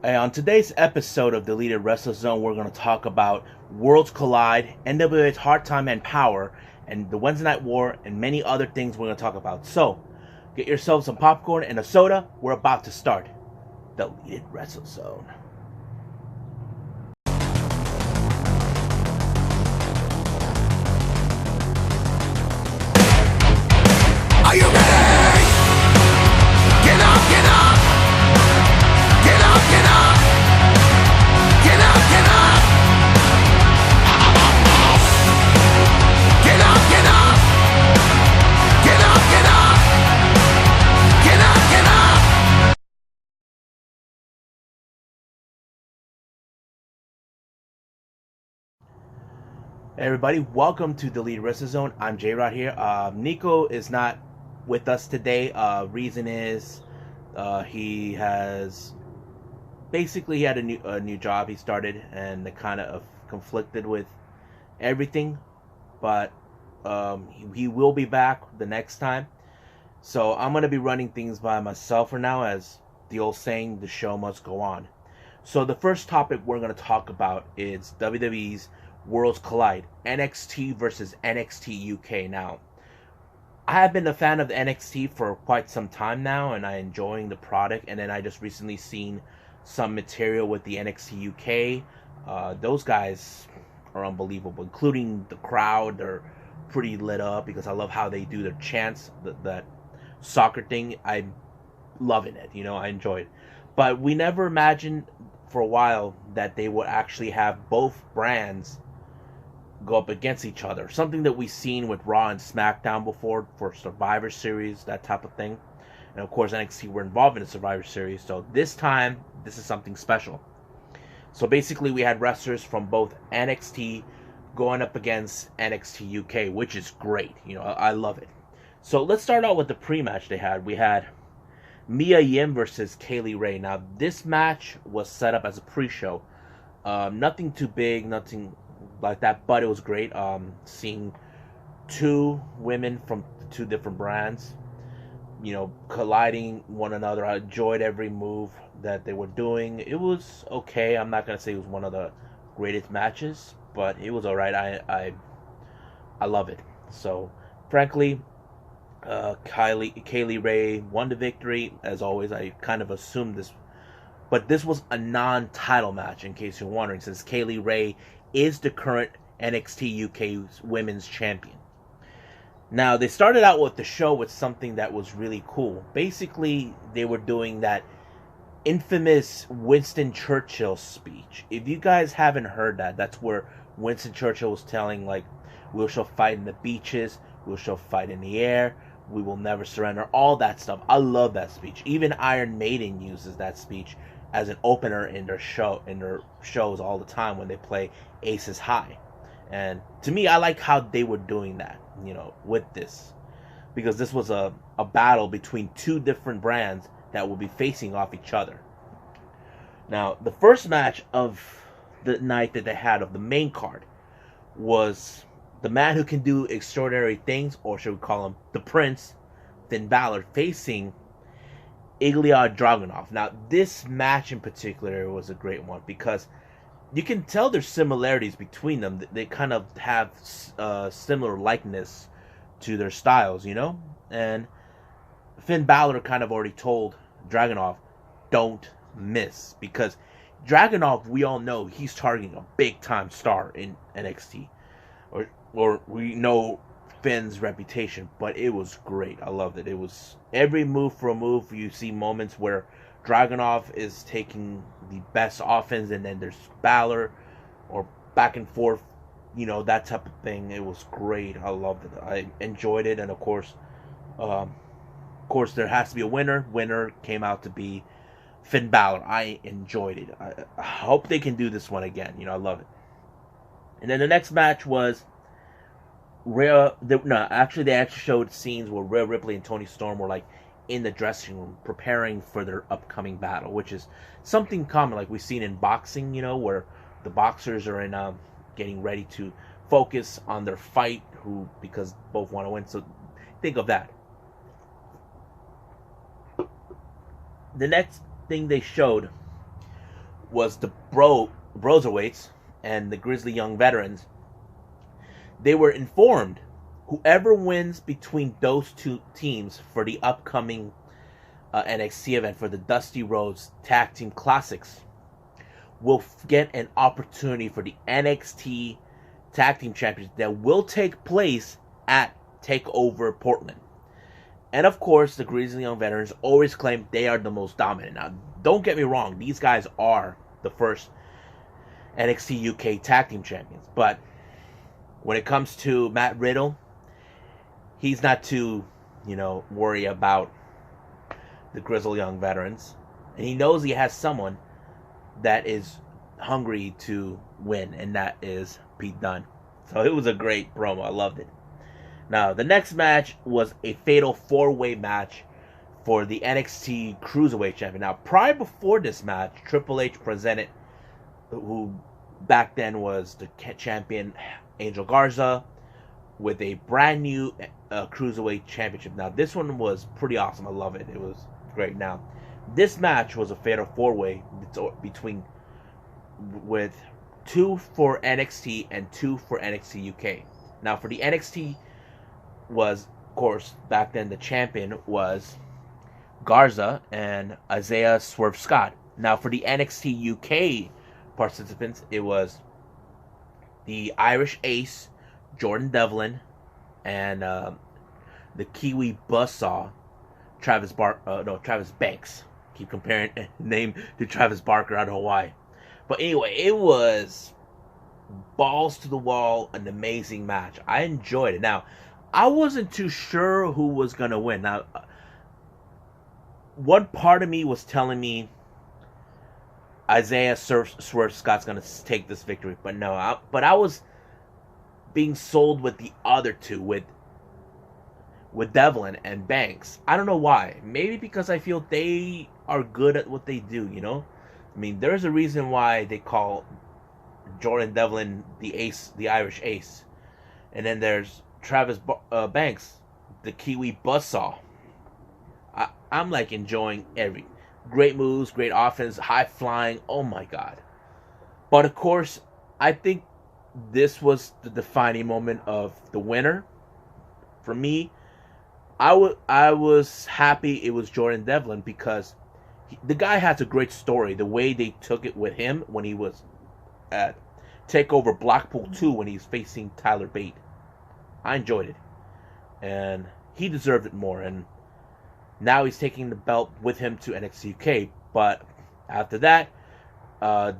On today's episode of Deleted Wrestle Zone, we're going to talk about Worlds Collide, NWA's Hard Time and Power, and the Wednesday Night War, and many other things we're going to talk about. So, get yourself some popcorn and a soda. We're about to start Deleted Wrestle Zone. Are you ready? Get up, get up! Get up, get up! Get up, get up! Get up, get up! Get up, get up! Get up, get up! Hey everybody, welcome to Deleted Wrestle Zone. I'm J-Rod here. Nico is not with us today. Reason is he has basically had a new job he started, and it kind of conflicted with everything, but he will be back the next time. So I'm gonna be running things by myself for now, as the old saying, the show must go on. So the first topic we're gonna talk about is WWE's Worlds Collide, NXT versus NXT UK. Now, I have been a fan of the NXT for quite some time now, and I'm enjoying the product. And then I just recently seen some material with the NXT UK. Those guys are unbelievable, including the crowd. They're pretty lit up because I love how they do their chants, that soccer thing. I'm loving it, I enjoy it. But we never imagined for a while that they would actually have both brands go up against each other. Something that we've seen with Raw and SmackDown before for Survivor Series, that type of thing. And of course NXT were involved in the Survivor Series, so this time this is something special. So basically we had wrestlers from both NXT going up against NXT UK, which is great. I love it. So let's start out with the pre-match they had. We had Mia Yim versus Kaylee Ray. Now this match was set up as a pre-show. Nothing too big, nothing like that, but it was great. Seeing two women from two different brands, colliding one another. I enjoyed every move that they were doing. It was okay. I'm not gonna say it was one of the greatest matches, but it was alright. I love it. So frankly, Kaylee Ray won the victory. As always, I kind of assumed this, but this was a non-title match, in case you're wondering, since Kaylee Ray is the current NXT UK Women's Champion. Now, they started out with the show with something that was really cool. Basically, they were doing that infamous Winston Churchill speech. If you guys haven't heard that, that's where Winston Churchill was telling, we shall fight in the beaches, we shall fight in the air, we will never surrender, all that stuff. I love that speech. Even Iron Maiden uses that speech as an opener in their shows all the time when they play Aces High. And to me, I like how they were doing that, with this, because this was a battle between two different brands that will be facing off each other. Now, the first match of the night that they had of the main card was the man who can do extraordinary things, or should we call him the Prince, Finn Balor, facing Ilya Dragunov. Now, this match in particular was a great one because you can tell there's similarities between them. They kind of have similar likeness to their styles, And Finn Balor kind of already told Dragunov, don't miss, because Dragunov, we all know he's targeting a big-time star in NXT. Or we know Finn's reputation, but it was great. I loved it. It was every move for a move. You see moments where Dragunov is taking the best offense, and then there's Balor, or back and forth, that type of thing. It was great. I loved it. I enjoyed it, and of course, there has to be a winner. Winner came out to be Finn Balor. I enjoyed it. I hope they can do this one again. I love it. And then the next match was they actually showed scenes where Rhea Ripley and Toni Storm were in the dressing room preparing for their upcoming battle, which is something common like we've seen in boxing, where the boxers are in getting ready to focus on their fight, because both want to win. So think of that. The next thing they showed was the Broserweights and the Grizzly Young Veterans. They were informed whoever wins between those two teams for the upcoming NXT event for the Dusty Rhodes Tag Team Classics will get an opportunity for the NXT Tag Team Championship that will take place at TakeOver Portland. And of course, the Grizzly Young Veterans always claim they are the most dominant. Now, don't get me wrong, these guys are the first NXT UK Tag Team Champions. But when it comes to Matt Riddle, he's not too, worry about the Grizzly Young Veterans. And he knows he has someone that is hungry to win, and that is Pete Dunne. So it was a great promo. I loved it. Now, the next match was a fatal 4-way match for the NXT Cruiserweight Champion. Now, before this match, Triple H presented, who back then was the champion, Angel Garza, with a brand new Cruiserweight Championship. Now, this one was pretty awesome. I love it. It was great. Now, this match was a fatal 4-way with 2 for NXT and 2 for NXT UK. Now, for the NXT was, of course, back then the champion was Garza and Isaiah Swerve Scott. Now, for the NXT UK participants, it was the Irish Ace, Jordan Devlin, and the Kiwi Buzzsaw, Travis Banks. Keep comparing name to Travis Barker out of Hawaii. But anyway, it was balls to the wall, an amazing match. I enjoyed it. Now, I wasn't too sure who was going to win. Now, one part of me was telling me Isaiah Swerve Scott's going to take this victory. But no, I was being sold with the other two, with Devlin and Banks. I don't know why. Maybe because I feel they are good at what they do, I mean, there's a reason why they call Jordan Devlin the Ace, the Irish Ace. And then there's Travis Banks, the Kiwi Buzzsaw. I'm like enjoying great moves, great offense, high flying. Oh my God. But of course, I think this was the defining moment of the winner. For me, I was happy it was Jordan Devlin because the guy has a great story. The way they took it with him when he was at TakeOver Blackpool 2 when he's facing Tyler Bate. I enjoyed it. And he deserved it more. And now he's taking the belt with him to NXT UK. But after that,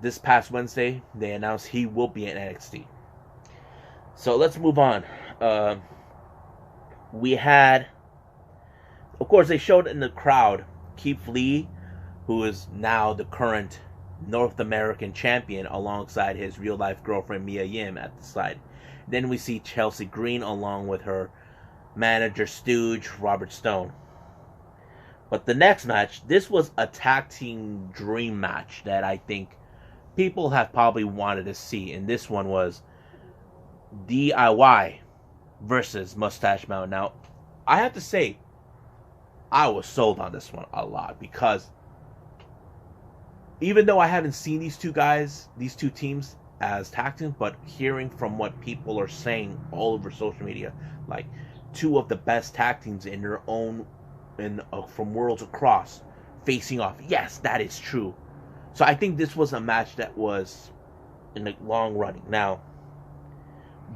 this past Wednesday, they announced he will be in NXT. So let's move on. We had, of course, they showed in the crowd Keith Lee, who is now the current North American champion, alongside his real-life girlfriend Mia Yim at the side. Then we see Chelsea Green along with her manager stooge Robert Stone. But the next match, this was a tag team dream match that I think people have probably wanted to see. And this one was DIY versus Mustache Mountain. Now, I have to say, I was sold on this one a lot because even though I haven't seen these two teams as tag teams, but hearing from what people are saying all over social media, like two of the best tag teams in their own, from worlds across, facing off. Yes, that is true. So I think this was a match that was in the long running. Now,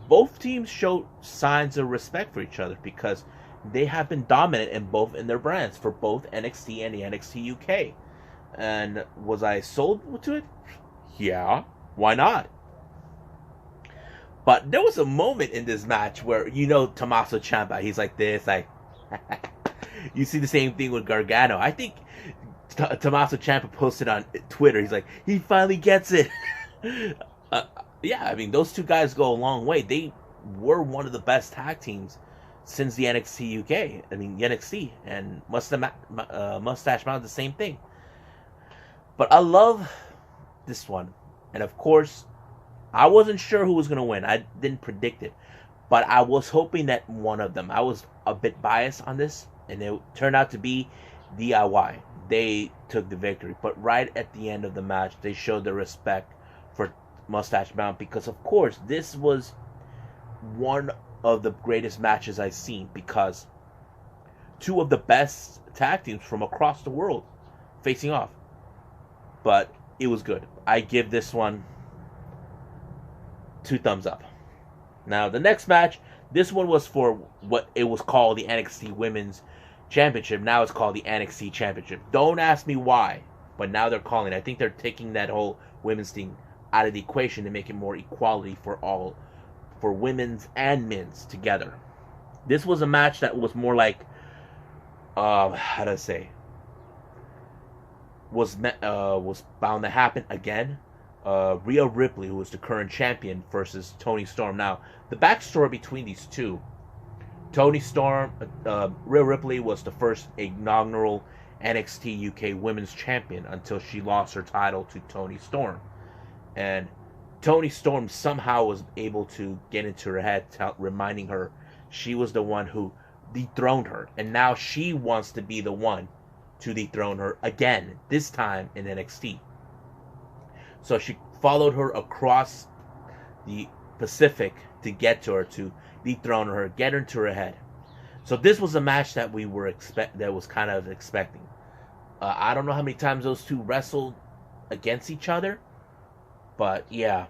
both teams showed signs of respect for each other because they have been dominant in their brands for both NXT and the NXT UK. And was I sold to it? Yeah, why not? But there was a moment in this match where, Tommaso Ciampa, he's like this, like, you see the same thing with Gargano. I think Tommaso Ciampa posted on Twitter, he's like, he finally gets it. Yeah, I mean, those two guys go a long way. They were one of the best tag teams since the NXT UK. I mean, the NXT, and Mustache Mountain, the same thing. But I love this one. And of course, I wasn't sure who was going to win. I didn't predict it. But I was hoping that one of them. I was a bit biased on this. And it turned out to be DIY. they took the victory. But right at the end of the match, they showed their respect for Mustache Mountain, because of course this was one of the greatest matches I've seen, because two of the best tag teams from across the world facing off. But it was good. I give this one 2 thumbs up. Now the next match, this one was for what it was called the NXT Women's Championship. Now it's called the NXT Championship. Don't ask me why, but now they're calling it. I think they're taking that whole women's thing out of the equation to make it more equality for all, for women's and men's together. This was a match that was more like, how do I say, was bound to happen again. Rhea Ripley, who was the current champion, versus Toni Storm. Now, the backstory between these two: Toni Storm, Rhea Ripley was the first inaugural NXT UK Women's Champion until she lost her title to Toni Storm. And Toni Storm somehow was able to get into her head, reminding her she was the one who dethroned her. And now she wants to be the one to dethrone her again, this time in NXT. So she followed her across the Pacific to get to her, to dethrone her, get her into her head. So this was a match that we were kind of expecting. I don't know how many times those two wrestled against each other, but yeah.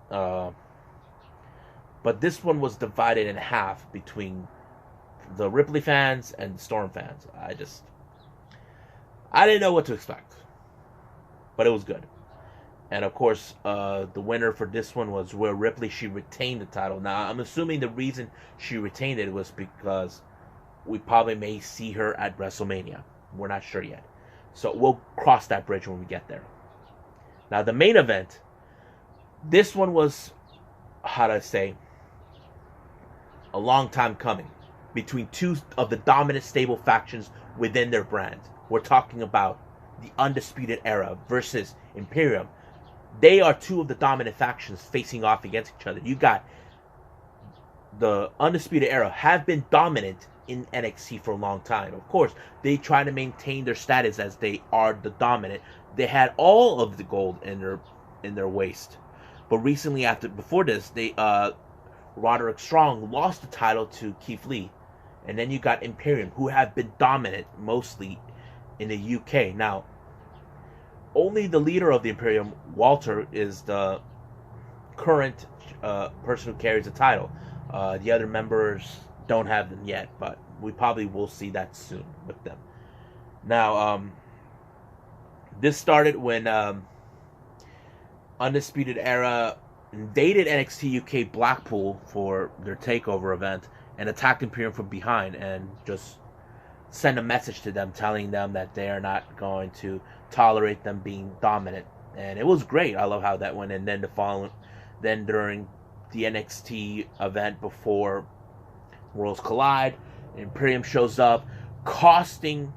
But this one was divided in half between the Ripley fans and Storm fans. I didn't know what to expect, but it was good. And of course, the winner for this one was Rhea Ripley. She retained the title. Now, I'm assuming the reason she retained it was because we probably may see her at WrestleMania. We're not sure yet. So we'll cross that bridge when we get there. Now, the main event, this one was, how do I say, a long time coming, between two of the dominant stable factions within their brand. We're talking about the Undisputed Era versus Imperium. They are two of the dominant factions facing off against each other. You got the Undisputed Era have been dominant in NXT for a long time. Of course, they try to maintain their status as they are the dominant. They had all of the gold in their waist. But recently, before this, Roderick Strong lost the title to Keith Lee. And then you got Imperium, who have been dominant mostly in the UK. Now, only the leader of the Imperium, Walter, is the current person who carries the title. The other members don't have them yet, but we probably will see that soon with them. Now, this started when Undisputed Era invaded NXT UK Blackpool for their takeover event and attacked Imperium from behind and just sent a message to them telling them that they are not going to tolerate them being dominant. And it was great. I love how that went. And then then during the NXT event before Worlds Collide, Imperium shows up, costing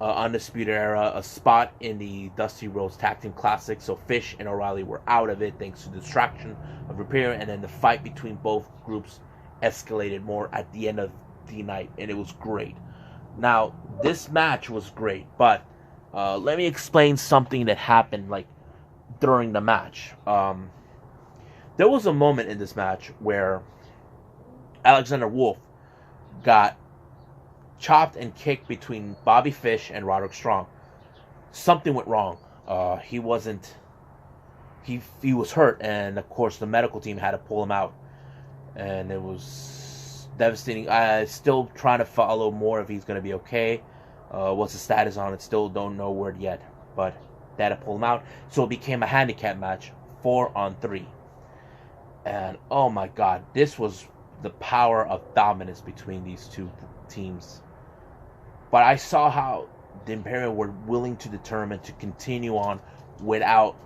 Undisputed Era a spot in the Dusty Rhodes Tag Team Classic. So Fish and O'Reilly were out of it thanks to the distraction of Imperium, and then the fight between both groups escalated more at the end of the night, and it was great. Now, this match was great, but let me explain something that happened during the match. There was a moment in this match where Alexander Wolf got chopped and kicked between Bobby Fish and Roderick Strong. Something went wrong. He was hurt, and of course the medical team had to pull him out, and it was devastating. I still trying to follow more if he's going to be okay. What's the status on it? Still don't know word yet, but they had to pull him out. So it became a handicap match, 4-on-3. And oh my God, this was the power of dominance between these two teams. But I saw how the Imperium were willing to determine to continue on without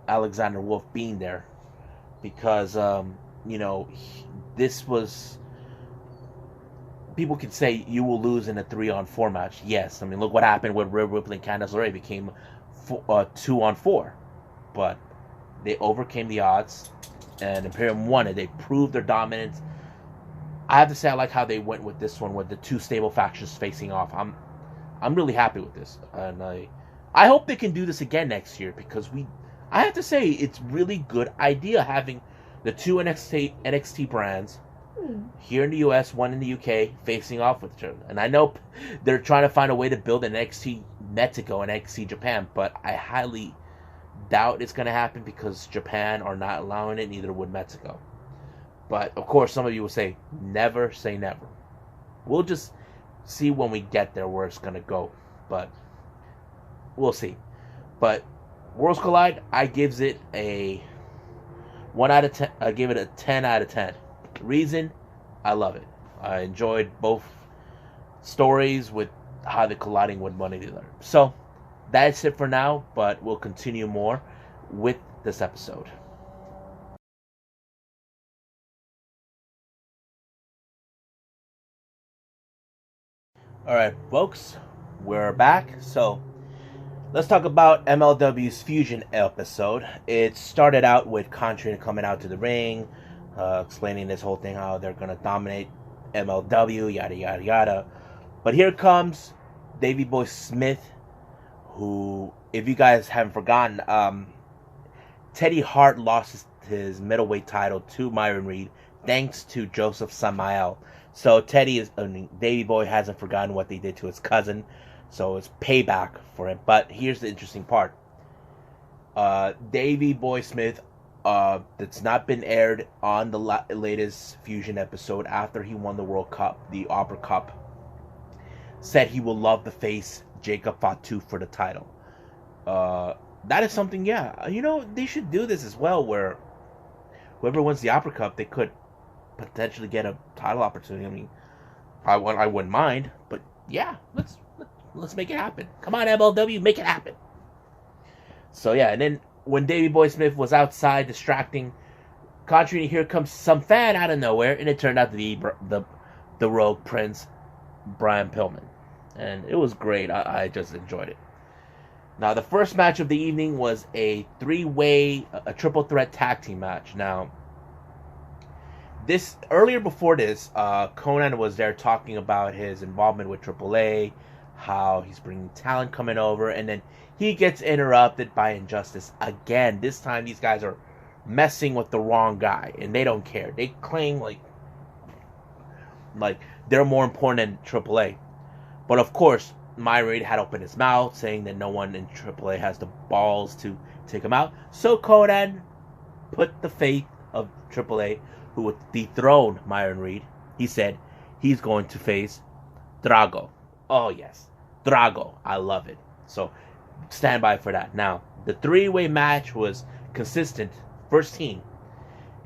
Alexander Wolf being there, because this was, people could say you will lose in a 3-on-4 match. Yes, I mean, look what happened with Rhea Ripley and Candice LeRae. Became 2-on-4, but they overcame the odds, and Imperium won it. They proved their dominance. I have to say, I like how they went with this one, with the two stable factions facing off. I'm I'm really happy with this, and I hope they can do this again next year, because I have to say, it's really good idea having the two NXT brands here in the US, one in the UK, facing off with each other. And I know they're trying to find a way to build an NXT Mexico and NXT Japan, but I highly doubt it's going to happen because Japan are not allowing it, neither would Mexico. But, of course, some of you will say, never say never. We'll just see when we get there where it's going to go. But we'll see. But Worlds Collide, I gives it a 1 out of 10. I give it a 10 out of 10. Reason, I love it. I enjoyed both stories with how they're colliding with one another. So, that's it for now, but we'll continue more with this episode. Alright, folks, we're back. So, let's talk about MLW's Fusion episode. It started out with Contra coming out to the ring, explaining this whole thing, how they're going to dominate MLW, yada, yada, yada. But here comes Davey Boy Smith, who, if you guys haven't forgotten, Teddy Hart lost his middleweight title to Myron Reed thanks to Joseph Samael. So Davey Boy hasn't forgotten what they did to his cousin, so it's payback for him. But here's the interesting part. Davey Boy Smith, that's not been aired on the latest Fusion episode after he won the World Cup, the Opera Cup, said he will love to face Jacob Fatu for the title. That is something, they should do this as well, where whoever wins the Opera Cup, they could potentially get a title opportunity. I mean, I wouldn't mind, but yeah, let's make it happen. Come on, MLW, make it happen. So yeah, and then when Davey Boy Smith was outside distracting Contra, here comes some fan out of nowhere, and it turned out to be the Rogue Prince, Brian Pillman. And it was great. I just enjoyed it. Now, the first match of the evening was a a triple threat tag team match. Now, earlier before this, Conan was there talking about his involvement with AAA, how he's bringing talent coming over, and then he gets interrupted by Injustice again. This time, these guys are messing with the wrong guy, and they don't care. They claim like they're more important than AAA. But of course, Myron had opened his mouth, saying that no one in AAA has the balls to take him out. So Conan put the faith of AAA, who would dethrone Myron Reed. He said he's going to face Drago. Oh yes, Drago. I love it. So stand by for that. Now, the three-way match was consistent. First team,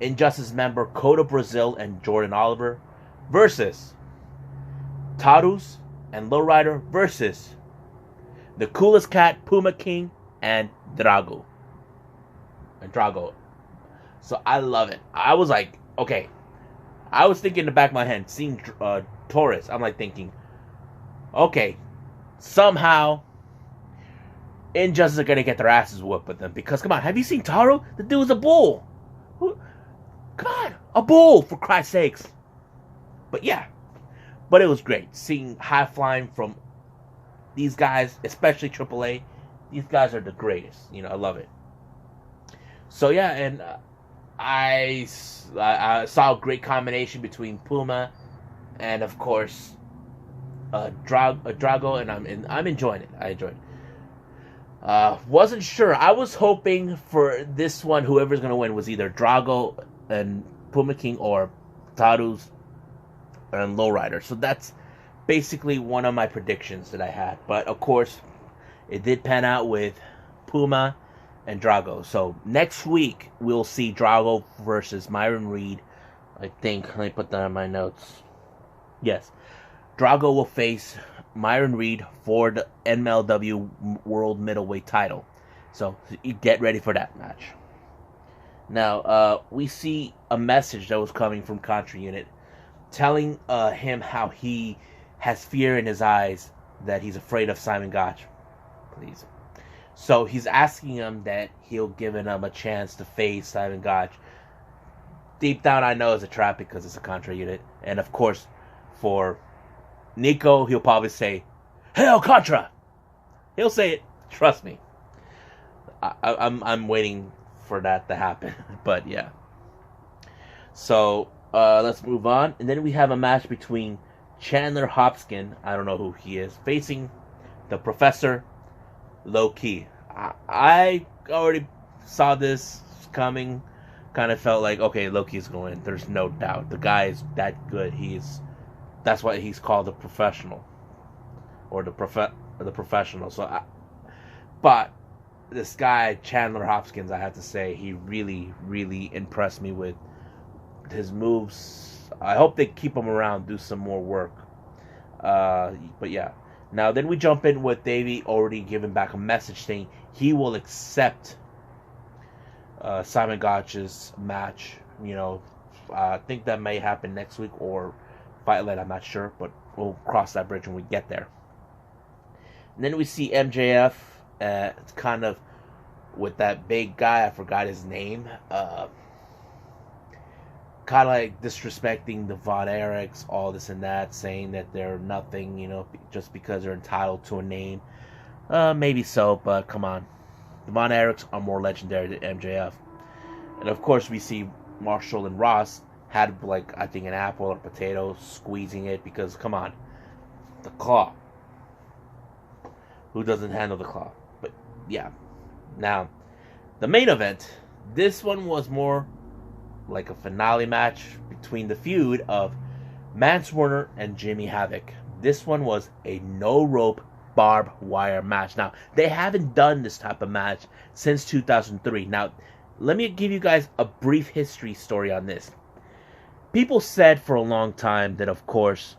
Injustice member Coda Brazil and Jordan Oliver versus Taurus and Lowrider versus the Coolest Cat, Puma King, and Drago. So I love it. I was like, okay. I was thinking in the back of my head, seeing Taurus, I'm like thinking, okay, somehow Injustice are going to get their asses whooped with them. Because, come on, have you seen Taro? The dude's a bull. Come on, a bull, for Christ's sakes. But yeah. But it was great seeing high flying from these guys, especially AAA. These guys are the greatest. I love it. So yeah, and I saw a great combination between Puma and, of course, Drago, and I'm enjoying it. I enjoyed it. Wasn't sure. I was hoping for this one, whoever's gonna win was either Drago and Puma King or Taurus and Lowrider. So that's basically one of my predictions that I had. But of course, it did pan out with Puma and Drago. So next week we'll see Drago versus Myron Reed. I think. Let me put that in my notes. Yes, Drago will face Myron Reed for the MLW World Middleweight title. So you get ready for that match. Now we see a message that was coming from Contra Unit, telling him how he has fear in his eyes, that he's afraid of Simon Gotch. Please. So he's asking him that he'll give him a chance to face Simon Gotch. Deep down, I know it's a trap because it's a Contra Unit. And of course, for Nico, he'll probably say, Hail Contra. He'll say it. Trust me. I'm waiting for that to happen. But yeah. So let's move on. And then we have a match between Chandler Hopkins, I don't know who he is, facing the Professor Low Key. I already saw this coming. Kind of felt like, okay, Low Key's going to win. There's no doubt. The guy is that good. That's why he's called a professional. Or the professional. But this guy, Chandler Hopkins, I have to say, he really, really impressed me with his moves. I hope they keep him around, do some more work. But yeah. Now, then we jump in with Davey already giving back a message saying he will accept Simon Gotch's match. You know, I think that may happen next week or Fight Night, I'm not sure, but we'll cross that bridge when we get there. And then we see MJF, it's kind of with that big guy, I forgot his name, kind of like disrespecting the Von Erichs, all this and that, saying that they're nothing, you know, just because they're entitled to a name. Maybe so, but come on. The Von Erichs are more legendary than MJF. And of course we see Marshall and Ross had, like, I think an apple or a potato, squeezing it because, come on, the claw. Who doesn't handle the claw? But yeah. Now, the main event, this one was more like a finale match between the feud of Mance Warner and Jimmy Havoc. This one was a no-rope barbed wire match. Now, they haven't done this type of match since 2003. Now, let me give you guys a brief history story on this. People said for a long time that, of course,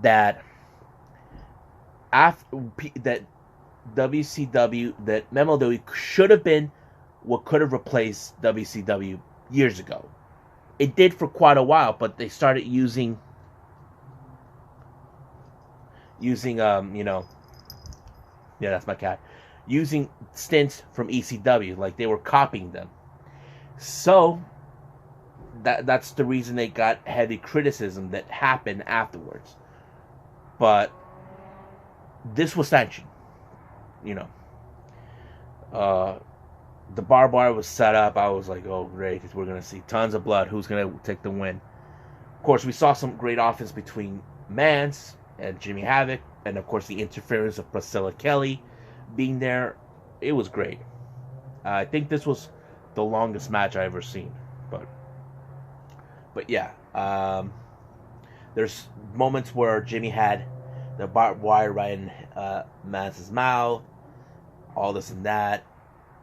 that WCW, that MLW should have been what could have replaced WCW years ago. It did for quite a while, but they started using that's my cat, using stints from ECW, like they were copying them. So that's the reason they got heavy criticism that happened afterwards. But this was sanctioned, you know. The barbed wire was set up. I was like, oh, great, we're going to see tons of blood. Who's going to take the win? Of course, we saw some great offense between Mance and Jimmy Havoc. And, of course, the interference of Priscilla Kelly being there. It was great. I think this was the longest match I've ever seen. But yeah. There's moments where Jimmy had the barbed wire right in Mance's mouth. All this and that.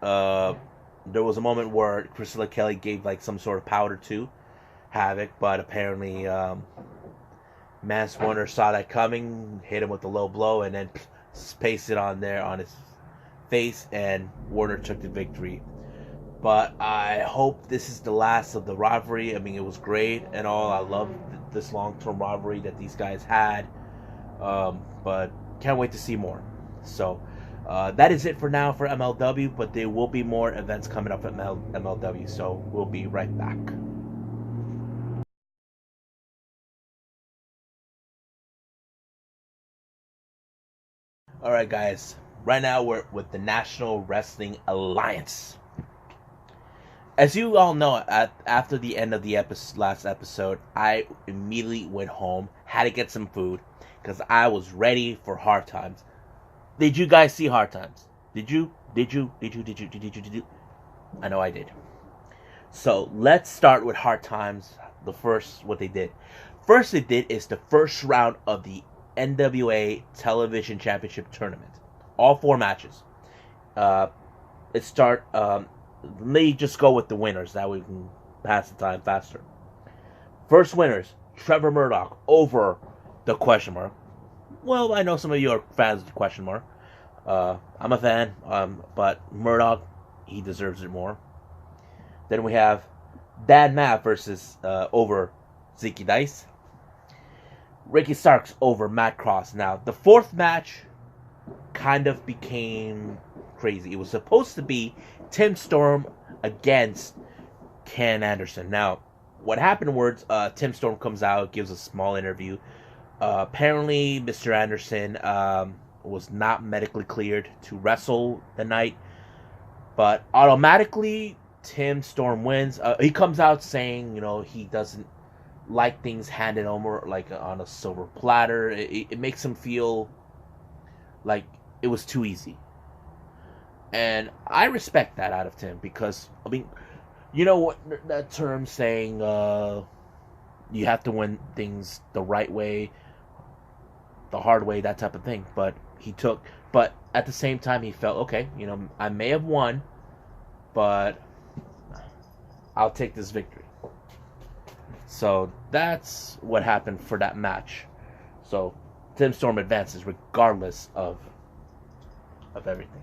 There was a moment where Priscilla Kelly gave like some sort of powder to Havoc, but apparently Mance Warner saw that coming, hit him with a low blow, and then pasted it on there on his face, and Warner took the victory. But I hope this is the last of the rivalry. I mean, it was great and all. I love this long-term rivalry that these guys had, but can't wait to see more. So that is it for now for MLW, but there will be more events coming up at MLW, so we'll be right back. Alright guys, right now we're with the National Wrestling Alliance. As you all know, after the end of the last episode, I immediately went home, had to get some food, because I was ready for Hard Times. Did you guys see Hard Times? Did you? I know I did. So let's start with Hard Times. What they did. First they did is the first round of the NWA Television Championship Tournament. All 4 matches. Let me just go with the winners. That way we can pass the time faster. First winners, Trevor Murdoch over the Question Mark. Well, I know some of you are fans of the Question Mark. I'm a fan, but Murdoch, he deserves it more. Then we have Dan Maff versus over Zeke Dice. Ricky Starks over Matt Cross. Now, the 4th match kind of became crazy. It was supposed to be Tim Storm against Ken Anderson. Now, what happened was Tim Storm comes out, gives a small interview. Apparently, Mr. Anderson was not medically cleared to wrestle the night, but automatically Tim Storm wins. He comes out saying, he doesn't like things handed over like on a silver platter. It makes him feel like it was too easy. And I respect that out of Tim because, you know what that term saying, you have to win things the right way, the hard way, that type of thing. But at the same time, he felt, okay, I may have won, but I'll take this victory. So that's what happened for that match. So Tim Storm advances regardless of everything.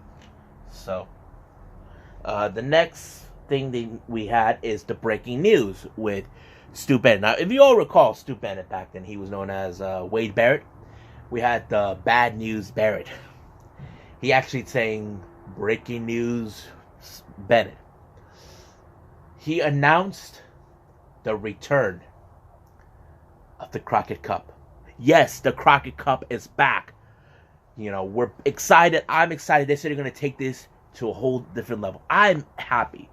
So the next thing we had is the breaking news with Stu Bennett. Now, if you all recall Stu Bennett back then, he was known as Wade Barrett. We had the Bad News Barrett. He actually saying breaking news Bennett. He announced the return of the Crockett Cup. Yes, the Crockett Cup is back. We're excited. I'm excited. They said they're going to take this to a whole different level. I'm happy.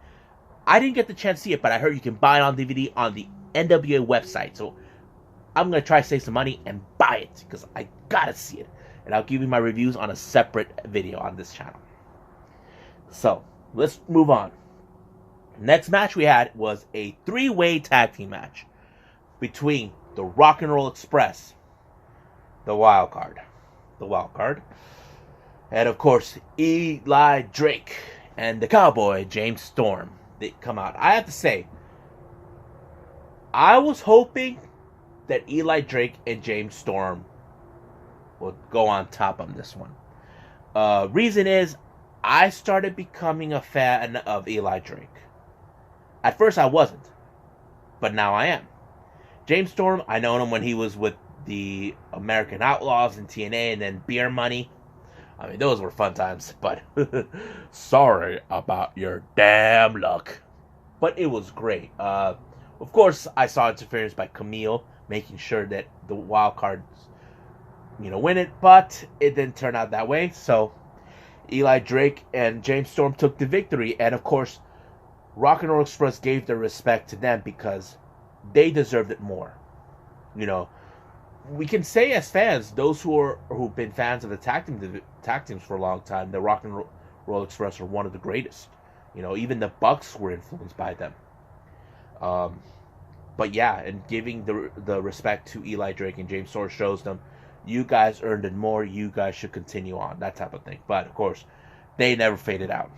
I didn't get the chance to see it, but I heard you can buy it on DVD on the NWA website. So I'm going to try to save some money and buy it because I got to see it. And I'll give you my reviews on a separate video on this channel. So let's move on. Next match we had was a 3-way tag team match between the Rock and Roll Express, the Wild Card, and of course Eli Drake and the Cowboy James Storm. They come out. I have to say, I was hoping that Eli Drake and James Storm would go on top on this one. Reason is, I started becoming a fan of Eli Drake. At first I wasn't, but now I am. James Storm, I known him when he was with the American Outlaws in TNA and then Beer Money. Those were fun times, but sorry about your damn luck. But it was great. Of course, I saw interference by Camille, making sure that the wild cards, win it, but it didn't turn out that way. So Eli Drake and James Storm took the victory, and of course, Rock and Roll Express gave their respect to them because they deserved it more. We can say as fans, those who've been fans of the tag teams for a long time, the Rock and Roll Express are one of the greatest. Even the Bucks were influenced by them. But yeah, and giving the respect to Eli Drake and James Storm shows them, you guys earned it more. You guys should continue on, that type of thing. But of course, they never faded out.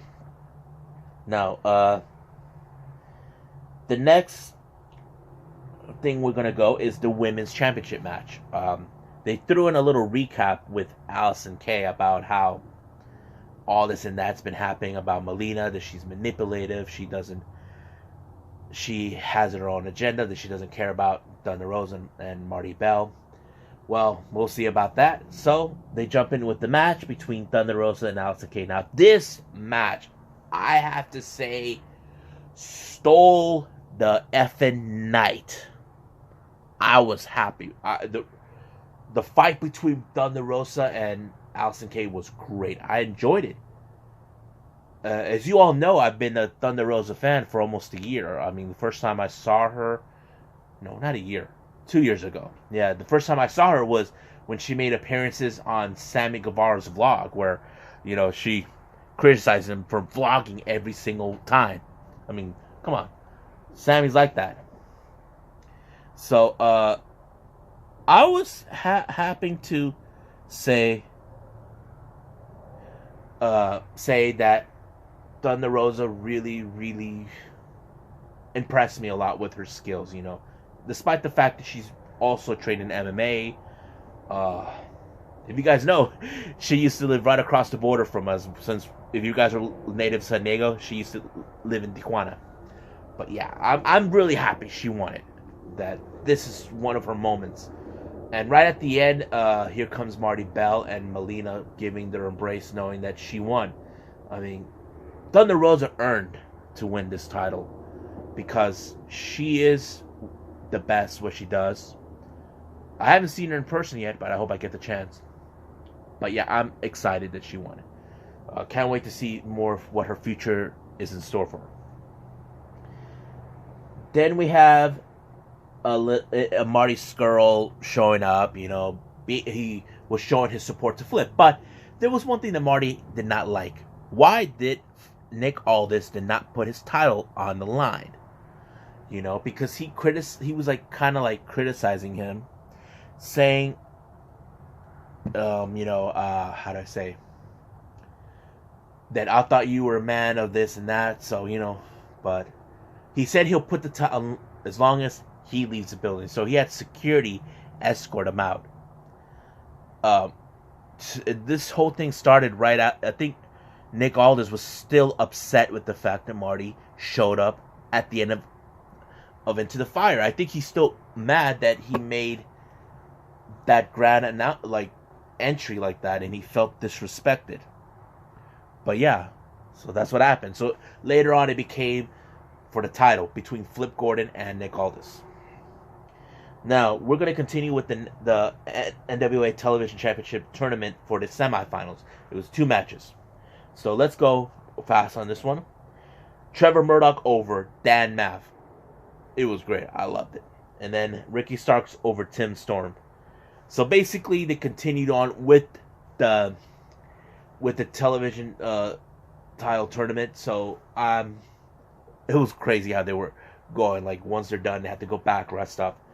Now, the next thing we're going to go is the Women's Championship match. They threw in a little recap with Allison Kay about how all this and that's been happening about Melina, that she's manipulative, she has her own agenda, that she doesn't care about Thunder Rosa and Marty Bell. Well, we'll see about that. So they jump in with the match between Thunder Rosa and Allison Kay. Now, this match, I have to say, stole the effing night. I was happy. The fight between Thunder Rosa and Allison Kay was great. I enjoyed it. As you all know, I've been a Thunder Rosa fan for almost a year. The first time I saw her... No, not a year. 2 years ago. Yeah, the first time I saw her was when she made appearances on Sammy Guevara's vlog, where, she criticized him for vlogging every single time. Come on. Sammy's like that. So, I was happy to say that Thunder Rosa really, really impressed me a lot with her skills, Despite the fact that she's also trained in MMA. If you guys know, she used to live right across the border from us. Since if you guys are native San Diego, she used to live in Tijuana. But yeah, I'm really happy she won it. That this is one of her moments. And right at the end, here comes Marty Bell and Melina giving their embrace, knowing that she won. Thunder Rosa earned to win this title because she is the best what she does. I haven't seen her in person yet, but I hope I get the chance. But yeah, I'm excited that she won it. Can't wait to see more of what her future is in store for her. Then we have a Marty Scurll showing up. He was showing his support to Flip. But there was one thing that Marty did not like. Why did Nick Aldis did not put his title on the line? Because he was kind of criticizing him, saying, how do I say, that I thought you were a man of this and that. So but he said he'll put the title as long as he leaves the building. So he had security escort him out. This whole thing started right out. I think Nick Aldis was still upset with the fact that Marty showed up at the end of Into the Fire. I think he's still mad that he made that grand entry like that, and he felt disrespected. But yeah, so that's what happened. So later on, it became for the title between Flip Gordon and Nick Aldis. Now we're going to continue with the NWA Television Championship tournament for the semifinals. It was 2 matches. So let's go fast on this one. Trevor Murdoch over Dan Maff. It was great. I loved it. And then Ricky Starks over Tim Storm. So basically, they continued on with the television title tournament. So it was crazy how they were going. Once they're done, they had to go back, rest up.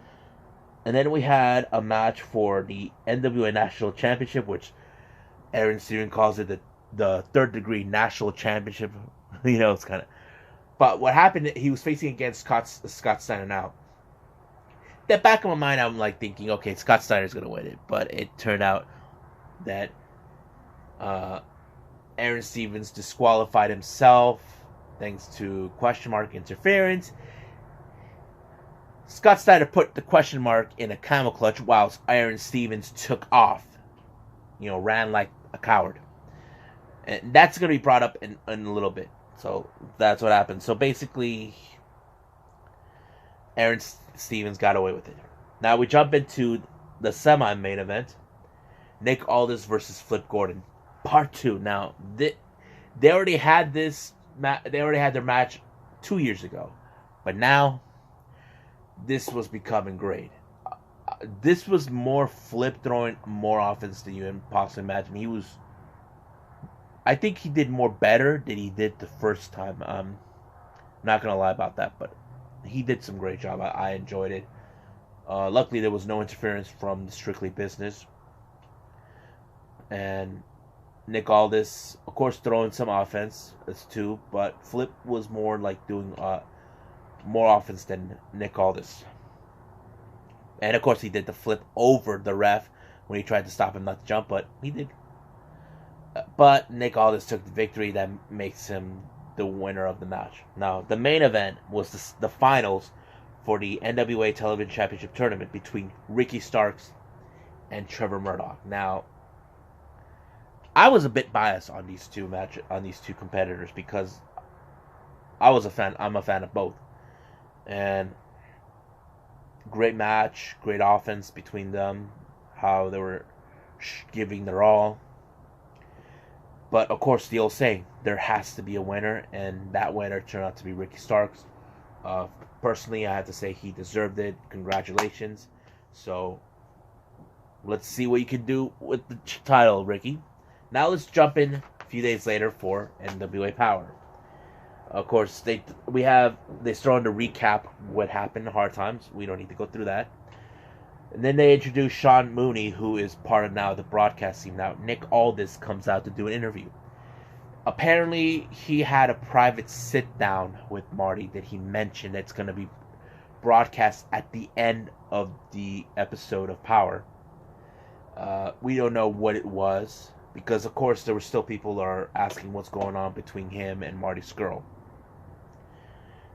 And then we had a match for the NWA National Championship, which Aaron Stevens calls it the third degree national championship. It's kind of. But what happened? He was facing against Scott Steiner. Now, the back of my mind, I'm thinking, okay, Scott Steiner's gonna win it. But it turned out that Aaron Stevens disqualified himself thanks to question mark interference. Scott Steiner put the question mark in a camel clutch whilst Aaron Stevens took off. Ran like a coward. And that's going to be brought up in a little bit. So that's what happened. So basically, Aaron Stevens got away with it. Now we jump into the semi-main event. Nick Aldis versus Flip Gordon. Part 2. Now, they already had they already had their match 2 years ago. But now, this was becoming great. This was more Flip throwing more offense than you can possibly imagine. I think he did more better than he did the first time. I'm not going to lie about that, but he did some great job. I enjoyed it. Luckily, there was no interference from the Strictly Business. And Nick Aldis, of course, throwing some offense too, but Flip was more doing more offense than Nick Aldis. And of course, he did the flip over the ref when he tried to stop him not to jump, but he did. But Nick Aldis took the victory that makes him the winner of the match. Now, the main event was the finals for the NWA Television Championship tournament between Ricky Starks and Trevor Murdoch. Now, I was a bit biased on these two competitors because I'm a fan of both. And great match, great offense between them, how they were giving their all. But of course, the old saying, there has to be a winner, and that winner turned out to be Ricky Starks. Personally, I have to say he deserved it. Congratulations. So, let's see what you can do with the title, Ricky. Now let's jump in a few days later for NWA Power. Of course, they throw in to recap what happened in Hard Times. We don't need to go through that. And then they introduce Sean Mooney, who is part of now the broadcast team. Now, Nick Aldis comes out to do an interview. Apparently, he had a private sit-down with Marty that he mentioned that's going to be broadcast at the end of the episode of Power. We don't know what it was, because, of course, there were still people are asking what's going on between him and Marty Scurll.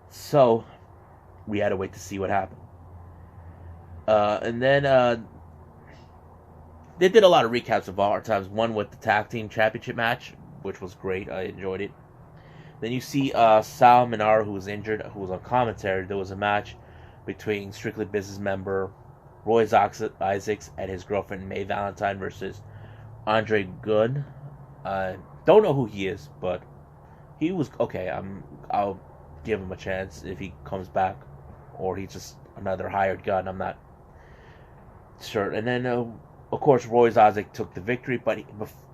So, we had to wait to see what happened. And then they did a lot of recaps of Hard Times. One with the Tag Team Championship match, which was great. I enjoyed it. Then you see Sal Minar, who was injured, who was on commentary. There was a match between Strictly Business member Isaacs and his girlfriend May Valentine versus Andre Gunn. Don't know who he is, but he was okay. I'll give him a chance if he comes back, or he's just another hired gun. I'm not sure. And then, of course, Isaac took the victory, but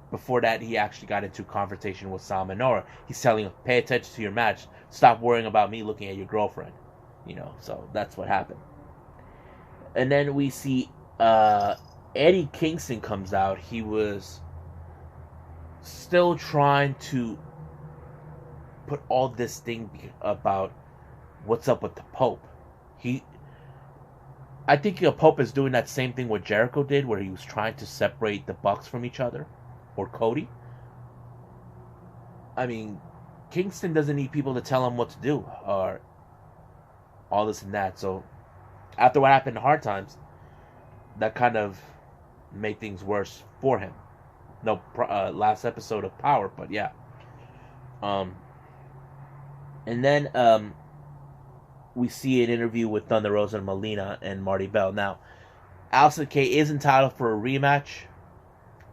before that, he actually got into confrontation with Sal Manora. He's telling him, "Pay attention to your match. Stop worrying about me looking at your girlfriend." So that's what happened. And then we see Eddie Kingston comes out. He was still trying to put all this thing about what's up with the Pope. I think the Pope is doing that same thing what Jericho did, where he was trying to separate the Bucks from each other, or Cody. I mean, Kingston doesn't need people to tell him what to do, or all this and that. So, after what happened in Hard Times, that kind of made things worse for him. No, last episode of Power, but yeah. And then we see an interview with Thunder Rosa and Melina and Marty Bell. Now, Allysin Kay is entitled for a rematch.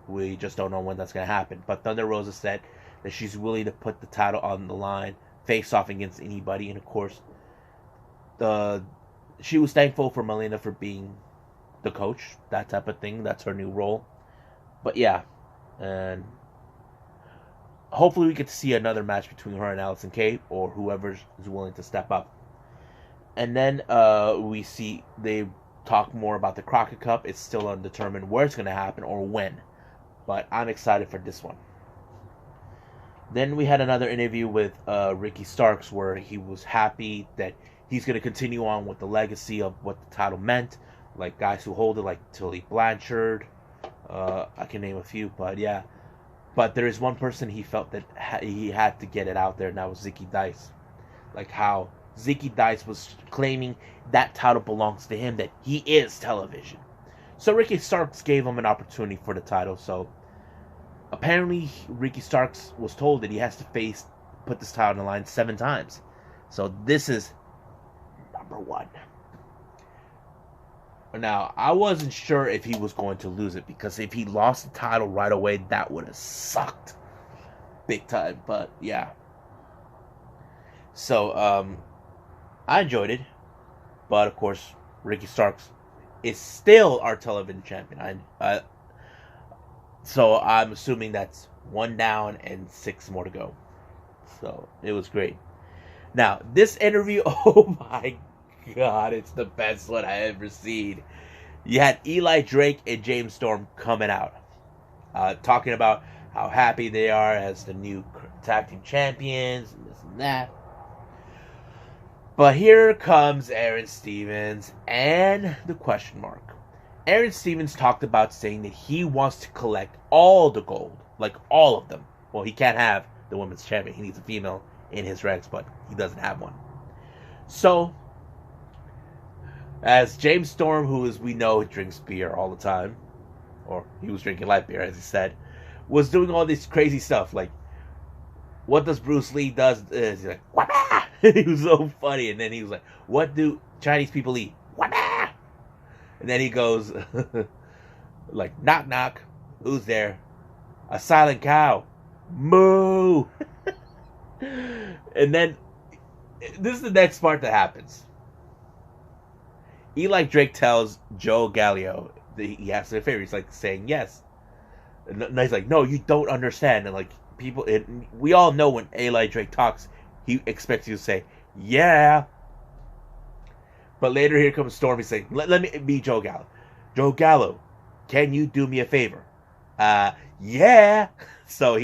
We just don't know when that's going to happen. But Thunder Rosa said that she's willing to put the title on the line, face off against anybody. And of course, she was thankful for Melina for being the coach, that type of thing. That's her new role. But yeah, and hopefully we get to see another match between her and Allysin Kay, or whoever is willing to step up. And then we see they talk more about the Crockett Cup. It's still undetermined where it's going to happen or when, but I'm excited for this one. Then we had another interview with Ricky Starks, where he was happy that he's going to continue on with the legacy of what the title meant, like guys who hold it, like Tully Blanchard. I can name a few, but yeah. But there is one person he felt that he had to get it out there, and that was Zicky Dice. Like how Zicky Dice was claiming that title belongs to him, that he is television. So Ricky Starks gave him an opportunity for the title. So apparently Ricky Starks was told that he has to put this title on the line 7 times. So this is number 1. Now, I wasn't sure if he was going to lose it, because if he lost the title right away, that would have sucked big time. But yeah. So, I enjoyed it. But of course, Ricky Starks is still our television champion. So I'm assuming that's 1 down and 6 more to go. So it was great. Now, this interview, oh my God, it's the best one I ever seen. You had Eli Drake and James Storm coming out, talking about how happy they are as the new tag team champions and this and that. But here comes Aaron Stevens and the question mark. Aaron Stevens talked about saying that he wants to collect all the gold, like all of them. Well, he can't have the women's champion. He needs a female in his ranks, but he doesn't have one. So, as James Storm, who, as we know, drinks beer all the time, or he was drinking light beer, as he said, was doing all this crazy stuff. Like, what does Bruce Lee does? He's like, Wah-bah! He was so funny. And then he was like, what do Chinese people eat? Wah-bah! And then he goes, like, knock, knock. Who's there? A silent cow. Moo! And then, this is the next part that happens. Eli Drake tells Joe Gallo that he has to favor. He's like saying yes. And he's like, no, you don't understand. And like, people, we all know when Eli Drake talks, he expects you to say, yeah. But later here comes Storm. He's saying, let me be Joe Gallo. Joe Gallo, can you do me a favor? Yeah. So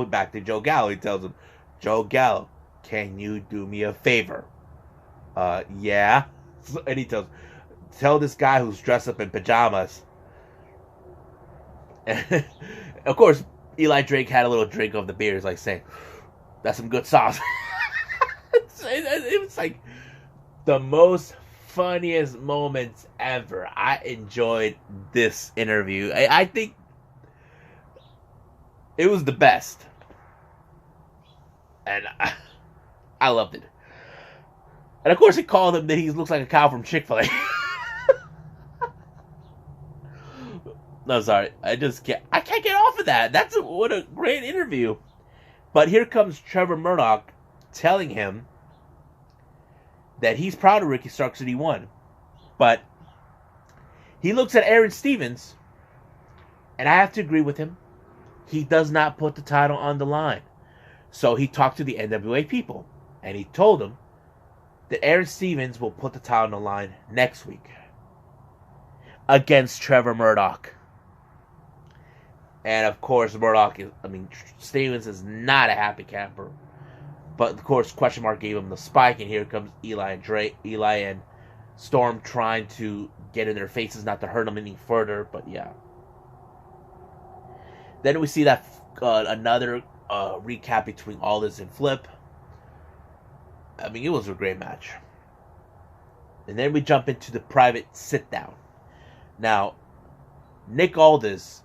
back to Joe Gallo. He tells him, Joe Gallo, can you do me a favor? Yeah. And he tell this guy who's dressed up in pajamas. And of course, Eli Drake had a little drink of the beer. He's like saying, that's some good sauce. It was like the most funniest moments ever. I enjoyed this interview. I think it was the best. And I loved it. And of course, he called him that he looks like a cow from Chick-fil-A. No, sorry. I can't get off of that. What a great interview. But here comes Trevor Murdoch telling him that he's proud of Ricky Starks that he won. But he looks at Aaron Stevens, and I have to agree with him. He does not put the title on the line. So he talked to the NWA people, and he told them that Aaron Stevens will put the title on the line next week against Trevor Murdoch. And of course, Stevens is not a happy camper. But of course, question mark gave him the spike, and here comes Eli and Storm trying to get in their faces, not to hurt them any further. But yeah. Then we see that another recap between Aldis and Flip. I mean, it was a great match. And then we jump into the private sit down. Now, Nick Aldis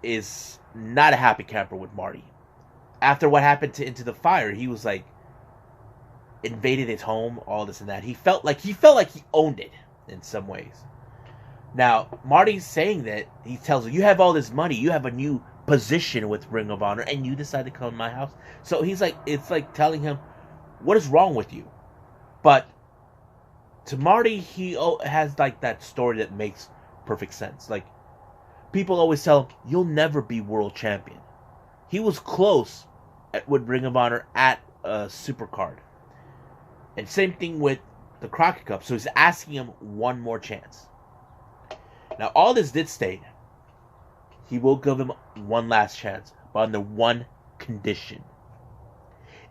is not a happy camper with Marty. After what happened to Into the Fire, he was like invaded his home, all this and that. He felt like he owned it in some ways. Now, Marty's saying that he tells him, "You have all this money, you have a new position with Ring of Honor, and you decide to come to my house." So he's like, it's like telling him, "What is wrong with you?" But to Marty, he has like that story that makes perfect sense. Like, people always tell him, "You'll never be world champion." He was close with Ring of Honor at a Supercard. And same thing with the Crockett Cup. So he's asking him one more chance. Now, Aldis did state he will give him one last chance, but under one condition.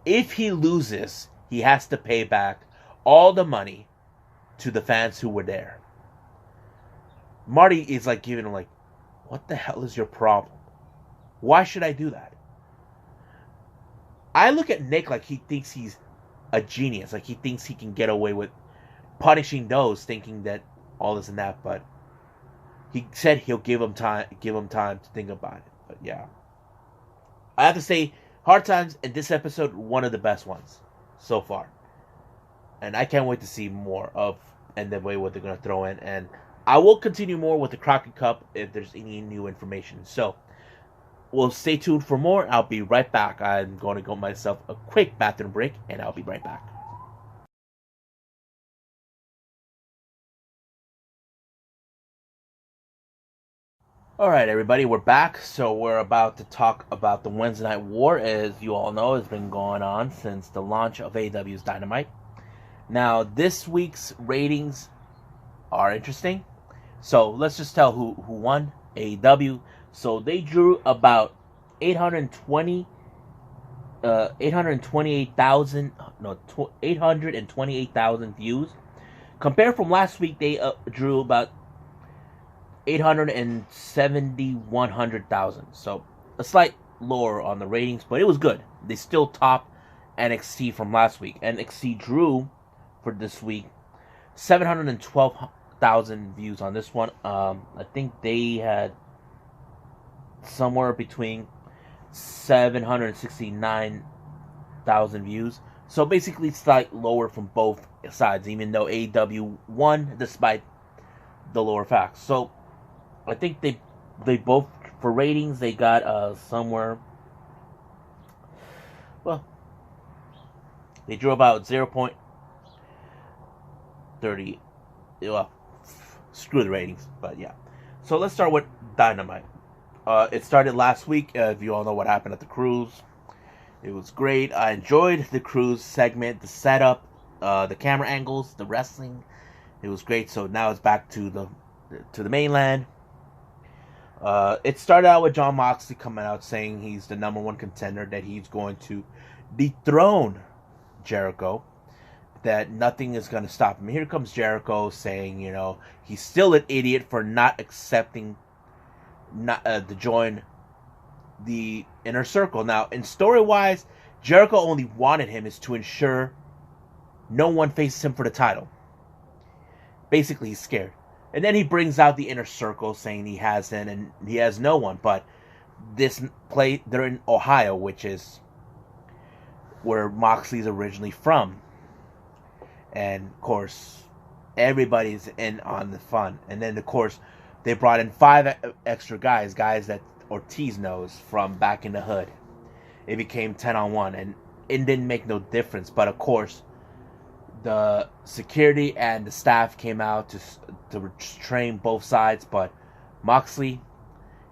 If he loses, he has to pay back all the money to the fans who were there. Marty is like giving him like, "What the hell is your problem? Why should I do that?" I look at Nick like he thinks he's a genius. Like he thinks he can get away with punishing those, thinking that all this and that. But he said he'll give him time to think about it. But yeah, I have to say, Hard Times in this episode, one of the best ones so far. And I can't wait to see more of NWA, what they're going to throw in. And I will continue more with the Crockett Cup if there's any new information. So, well, stay tuned for more. I'll be right back. I'm going to go myself a quick bathroom break, and I'll be right back. Alright, everybody, we're back. So we're about to talk about the Wednesday Night War. As you all know, has been going on since the launch of AEW's Dynamite. Now, this week's ratings are interesting. So let's just tell who won. AEW. So they drew about 828,000 views. Compared from last week, they drew about 871,000. So a slight lower on the ratings, but it was good. They still top NXT from last week. NXT drew for this week 712,000 views on this one. I think they had somewhere between 769,000 views. So basically slight lower from both sides, even though AEW won despite the lower facts. So I think they both, for ratings, they got somewhere, well, they drew about 0.30. Well, screw the ratings, but yeah. So let's start with Dynamite. It started last week. If you all know what happened at the cruise, it was great. I enjoyed the cruise segment, the setup, the camera angles, the wrestling. It was great. So now it's back to the mainland. It started out with Jon Moxley coming out saying he's the number one contender, that he's going to dethrone Jericho, that nothing is going to stop him. Here comes Jericho saying, you know, he's still an idiot for not accepting to join the Inner Circle. Now, in story-wise, Jericho only wanted him is to ensure no one faces him for the title. Basically, he's scared. And then he brings out the Inner Circle, saying he hasn't and he has no one. But they're in Ohio, which is where Moxley's originally from. And, of course, everybody's in on the fun. And then, of course, they brought in 5 extra guys that Ortiz knows from back in the hood. It became 10-on-1, and it didn't make no difference. But of course, the security and the staff came out to restrain both sides. But Moxley,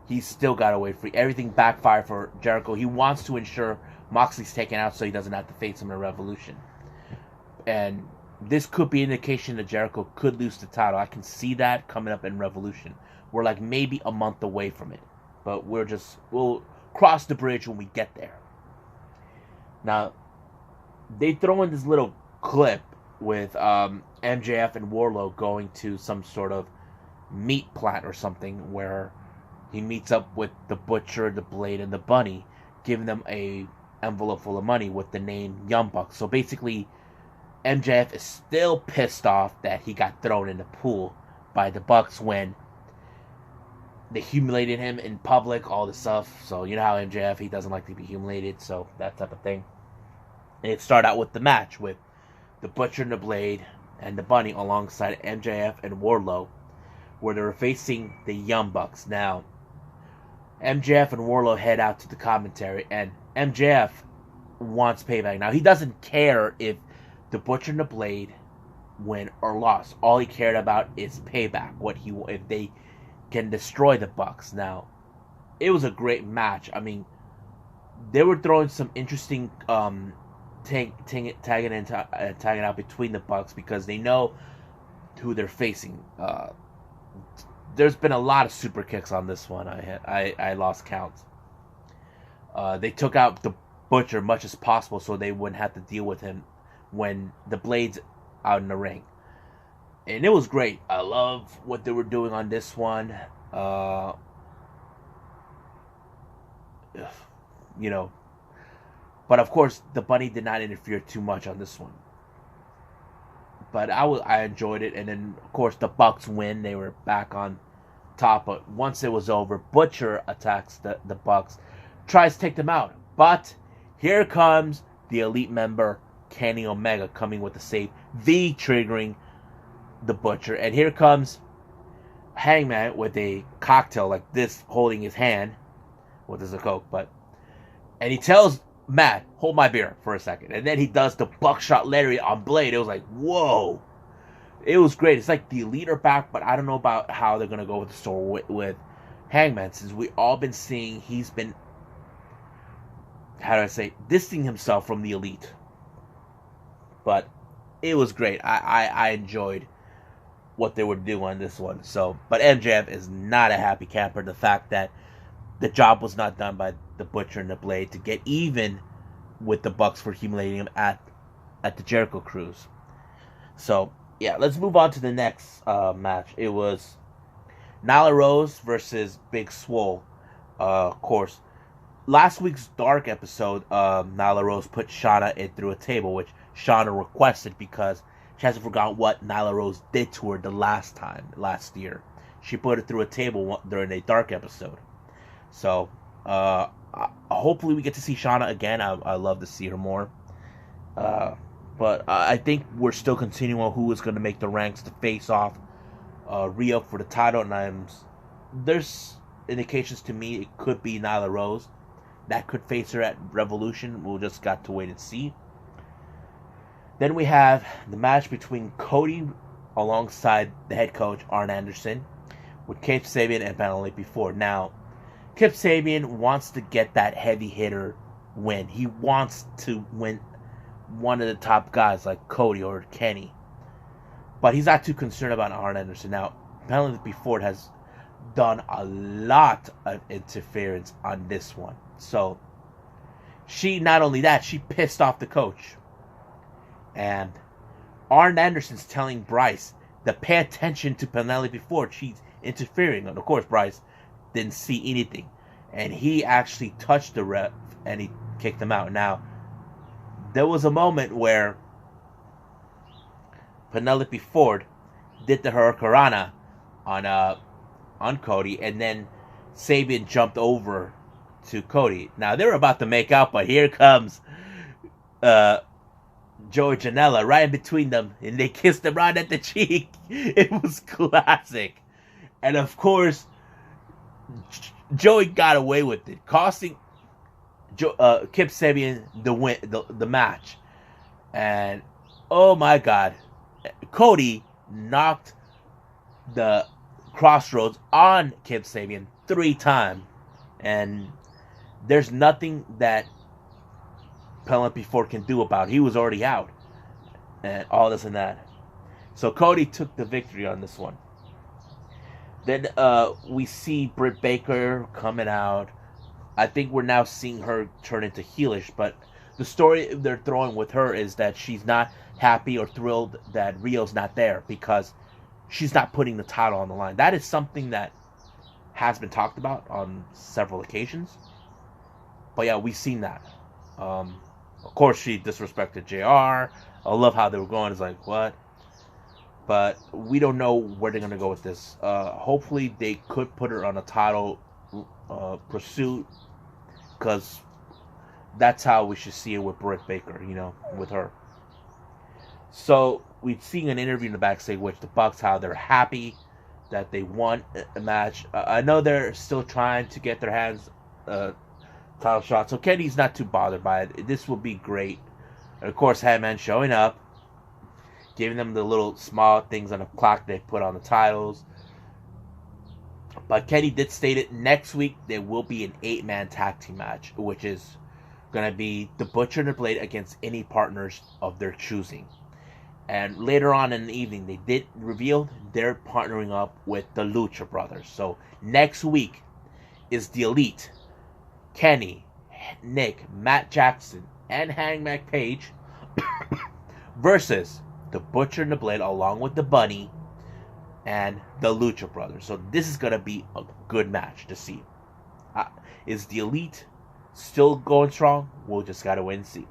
he still got away free. Everything backfired for Jericho. He wants to ensure Moxley's taken out so he doesn't have to face him in Revolution. And this could be an indication that Jericho could lose the title. I can see that coming up in Revolution. We're like maybe a month away from it. But we'll cross the bridge when we get there. Now, they throw in this little clip with MJF and Wardlow going to some sort of meat plant or something where he meets up with the Butcher, the Blade, and the Bunny, giving them a envelope full of money with the name Young Bucks. So basically, MJF is still pissed off that he got thrown in the pool by the Bucks when they humiliated him in public, all this stuff. So you know how MJF, he doesn't like to be humiliated, so that type of thing. And it started out with the match with the Butcher and the Blade and the Bunny alongside MJF and Wardlow, where they were facing the Young Bucks. Now, MJF and Wardlow head out to the commentary, and MJF wants payback. Now, he doesn't care if the Butcher and the Blade win or lost. All he cared about is payback. If they can destroy the Bucks. Now, it was a great match. I mean, they were throwing some interesting tagging out between the Bucks because they know who they're facing. There's been a lot of super kicks on this one. I lost count. They took out the Butcher much as possible so they wouldn't have to deal with him when the Blade's out in the ring. And it was great. I love what they were doing on this one. You know. But of course, the Bunny did not interfere too much on this one. But I enjoyed it. And then, of course, the Bucks win. They were back on top. But once it was over, Butcher attacks the Bucks. Tries to take them out. But here comes the Elite member, Kenny Omega, coming with the save. Triggering the Butcher. And here comes Hangman with a cocktail like this, holding his hand. Well, there's a Coke, but... And he tells Matt, hold my beer for a second. And then he does the buckshot lariat on Blade. It was like, whoa. It was great. It's like the Elite are back, but I don't know about how they're going to go with the story with Hangman, since we all been seeing he's been, distancing himself from the Elite. But it was great. I enjoyed what they were doing on this one. So, but MJF is not a happy camper. The fact that the job was not done by the Butcher and the Blade to get even with the Bucks for humiliating him at the Jericho Cruise. So, yeah, let's move on to the next match. It was Nyla Rose versus Big Swole. Of course, last week's Dark episode, Nyla Rose put Shauna in through a table, which Shauna requested because she hasn't forgotten what Nyla Rose did to her last year. She put her through a table during a Dark episode. So, hopefully we get to see Shauna again. I love to see her more. But I think we're still continuing on who is going to make the ranks to face off Rio for the title. And there's indications to me it could be Nyla Rose that could face her at Revolution. We'll just got to wait and see. Then we have the match between Cody alongside the head coach, Arn Anderson, with Kip Sabian and Penelope Ford. Now, Kip Sabian wants to get that heavy hitter win. He wants to win one of the top guys like Cody or Kenny. But he's not too concerned about Arn Anderson. Now, Penelope Ford has done a lot of interference on this one. So, not only that, she pissed off the coach. And Arn Anderson's telling Bryce to pay attention to Penelope Ford. She's interfering. And of course, Bryce didn't see anything. And he actually touched the ref and he kicked him out. Now, there was a moment where Penelope Ford did the Hurricanrana on Cody, and then Sabian jumped over to Cody. Now, they were about to make out, but here comes Joey Janela right in between them, and they kissed him right at the cheek. It was classic. And of course, Joey got away with it, costing Kip Sabian the match. And oh my God, Cody knocked the crossroads on Kip Sabian 3 times, and there's nothing that Penelope Ford can do about it. He was already out, and all this and that. So Cody took the victory on this one. Then we see Britt Baker coming out. I think we're now seeing her turn into heelish, but the story they're throwing with her is that she's not happy or thrilled that Rio's not there because she's not putting the title on the line. That is something that has been talked about on several occasions. But yeah, we've seen that. Of course, she disrespected JR. I love how they were going. It's like, what? But we don't know where they're going to go with this. Hopefully, they could put her on a title pursuit, because that's how we should see it with Britt Baker, with her. So, we've seen an interview in the backstage with the Bucks, how they're happy that they won a match. I know they're still trying to get their hands title shot, so Kenny's not too bothered by it. This will be great. And of course, Hangman showing up, giving them the little small things on the clock they put on the titles. But Kenny did state it, next week there will be an 8-man tag team match, which is going to be the Butcher and the Blade against any partners of their choosing. And later on in the evening, they did reveal they're partnering up with the Lucha Brothers. So next week is the Elite, Kenny, Nick, Matt Jackson, and Hangman Page versus the Butcher and the Blade along with the Bunny and the Lucha Brothers. So this is going to be a good match to see. Is the Elite still going strong? We'll just got to wait and see.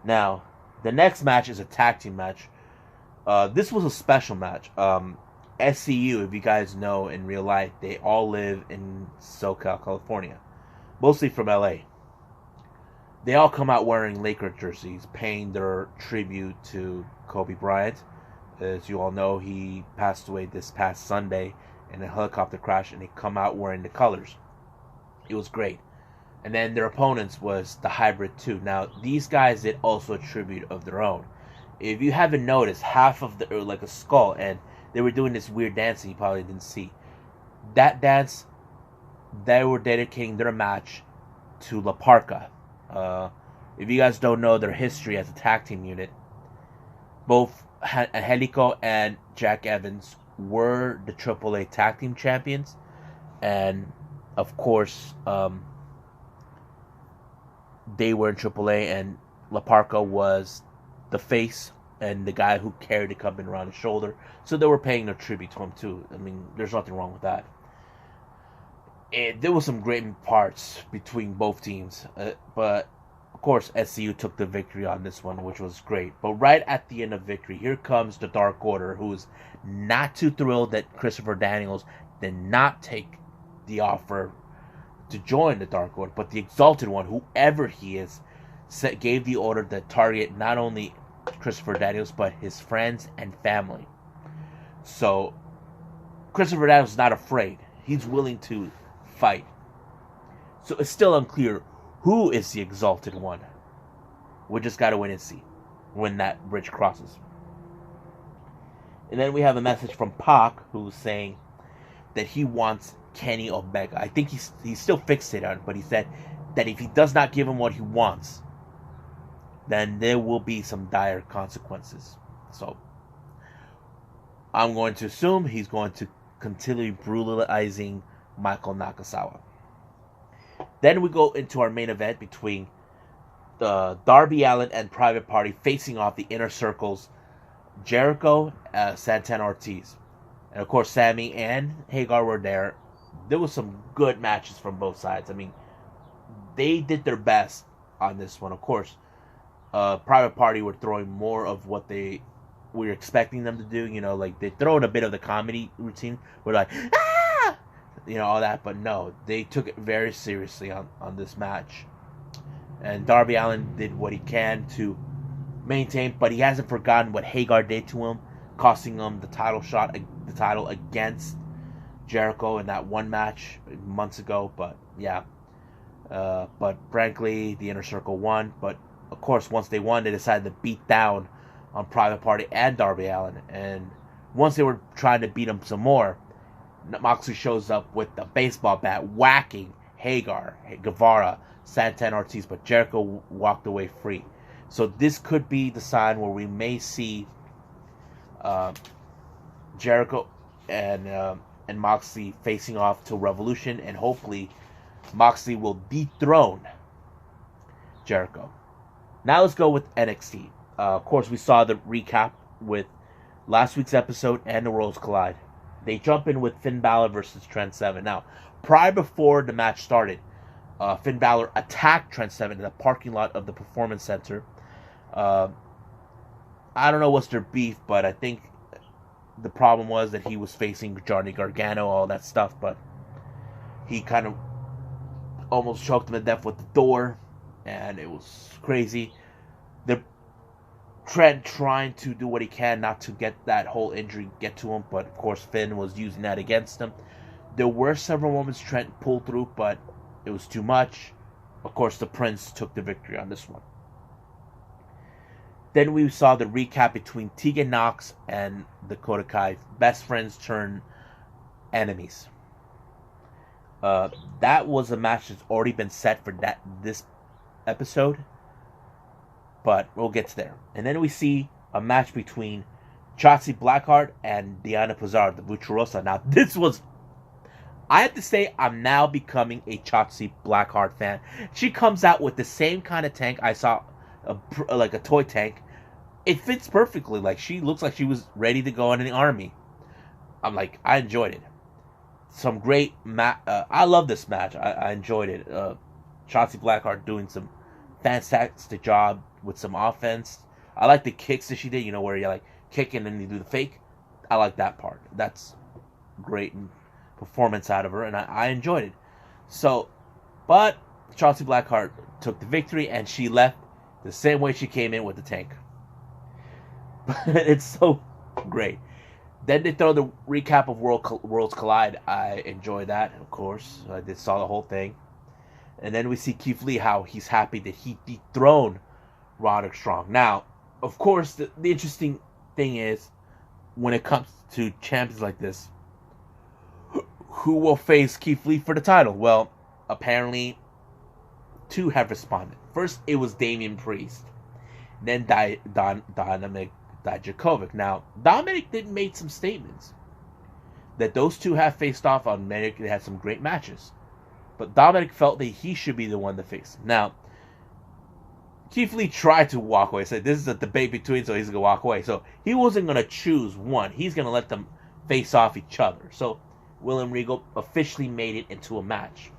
Now, the next match is a tag team match. This was a special match. SCU, if you guys know in real life, they all live in SoCal, California. Mostly from LA. They all come out wearing Laker jerseys, paying their tribute to Kobe Bryant. As you all know, he passed away this past Sunday in a helicopter crash, and they come out wearing the colors. It was great. And then their opponents was the Hybrid 2. Now, these guys did also a tribute of their own. If you haven't noticed, half of the, like a skull, and they were doing this weird dance you probably didn't see. That dance, they were dedicating their match to La Parka. If you guys don't know their history as a tag team unit, both Angelico and Jack Evans were the AAA tag team champions, and of course, they were in AAA, and La Parka was the face and the guy who carried the company around his shoulder. So they were paying their tribute to him too. I mean, there's nothing wrong with that. And there was some great parts between both teams, but of course SCU took the victory on this one, which was great. But right at the end of victory, here comes the Dark Order, who's not too thrilled that Christopher Daniels did not take the offer to join the Dark Order, but the Exalted One, whoever he is, gave the order to target not only Christopher Daniels but his friends and family. So Christopher Daniels is not afraid. He's willing to fight. So it's still unclear who is the Exalted One. We just gotta wait and see when that bridge crosses. And then we have a message from Pac, who's saying that he wants Kenny Omega. I think he's still fixated on it, but he said that if he does not give him what he wants, then there will be some dire consequences. So I'm going to assume he's going to continue brutalizing Michael Nakasawa. Then we go into our main event between Darby Allin and Private Party facing off the Inner Circle's Jericho, Santana Ortiz. And of course, Sammy and Hagar were there. There was some good matches from both sides. I mean, they did their best on this one. Of course, Private Party were throwing more of what we were expecting them to do. Like they throw in a bit of the comedy routine. We're like, ah! All that. But no, they took it very seriously on this match. And Darby Allin did what he can to maintain, but he hasn't forgotten what Hagar did to him, costing him the title shot, the title against Jericho in that one match months ago, but yeah. But frankly, the Inner Circle won. But of course, once they won, they decided to beat down on Private Party and Darby Allin. And once they were trying to beat him some more, Moxley shows up with the baseball bat, whacking Hagar, Guevara, Santana Ortiz, but Jericho walked away free. So this could be the sign where we may see Jericho and Moxley facing off till Revolution, and hopefully Moxley will dethrone Jericho. Now let's go with NXT. Of course, we saw the recap with last week's episode and the Worlds Collide. They jump in with Finn Balor versus Trent Seven. Now, before the match started, Finn Balor attacked Trent Seven in the parking lot of the Performance Center. I don't know what's their beef, but I think the problem was that he was facing Johnny Gargano, all that stuff, but he kind of almost choked him to death with the door, and it was crazy. The Trent trying to do what he can not to get that whole injury get to him, but of course Finn was using that against him. There were several moments Trent pulled through, but it was too much. Of course, the Prince took the victory on this one. Then we saw the recap between Tegan Nox and Dakota Kai, best friends turn enemies. That was a match that's already been set for this episode, but we'll get to there. And then we see a match between Shotzi Blackheart and Deonna Purrazzo, the Vucherosa. Now, this was... I have to say, I'm now becoming a Shotzi Blackheart fan. She comes out with the same kind of tank I saw, like a toy tank. It fits perfectly. Like, she looks like she was ready to go in the army. I'm like, I enjoyed it. Some great I love this match. I enjoyed it. Shotzi Blackheart doing some fantastic job with some offense. I like the kicks that she did, where you like kick and then you do the fake. I like that part. That's great performance out of her, and I enjoyed it. So, but Shotzi Blackheart took the victory, and she left the same way she came in with the tank. It's so great. Then they throw the recap of Worlds Collide. I enjoyed that, of course. I saw the whole thing. And then we see Keith Lee, how he's happy that he dethroned Roderick Strong. Now, of course, the interesting thing is, when it comes to champions like this, who will face Keith Lee for the title? Well, apparently, two have responded. First, it was Damian Priest. Then Dominic Dijakovic. Now, Dominic did make some statements that those two have faced off on many. They had some great matches, but Dominic felt that he should be the one to face. Now, Keith Lee tried to walk away. Said this is a debate between, so he's gonna walk away. So he wasn't gonna choose one. He's gonna let them face off each other. So William Regal officially made it into a match,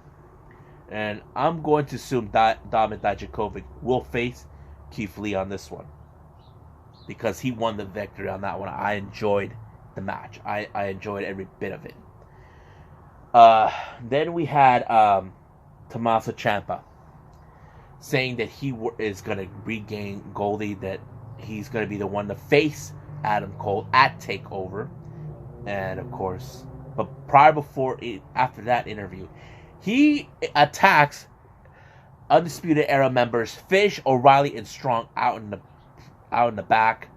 and I'm going to assume that Dominic Dijakovic will face Keith Lee on this one, because he won the victory on that one. I enjoyed the match. I enjoyed every bit of it. Then we had Tommaso Ciampa saying that he is going to regain Goldie, that he's going to be the one to face Adam Cole at TakeOver. And of course, but after that interview, he attacks Undisputed Era members Fish, O'Reilly, and Strong out in the back,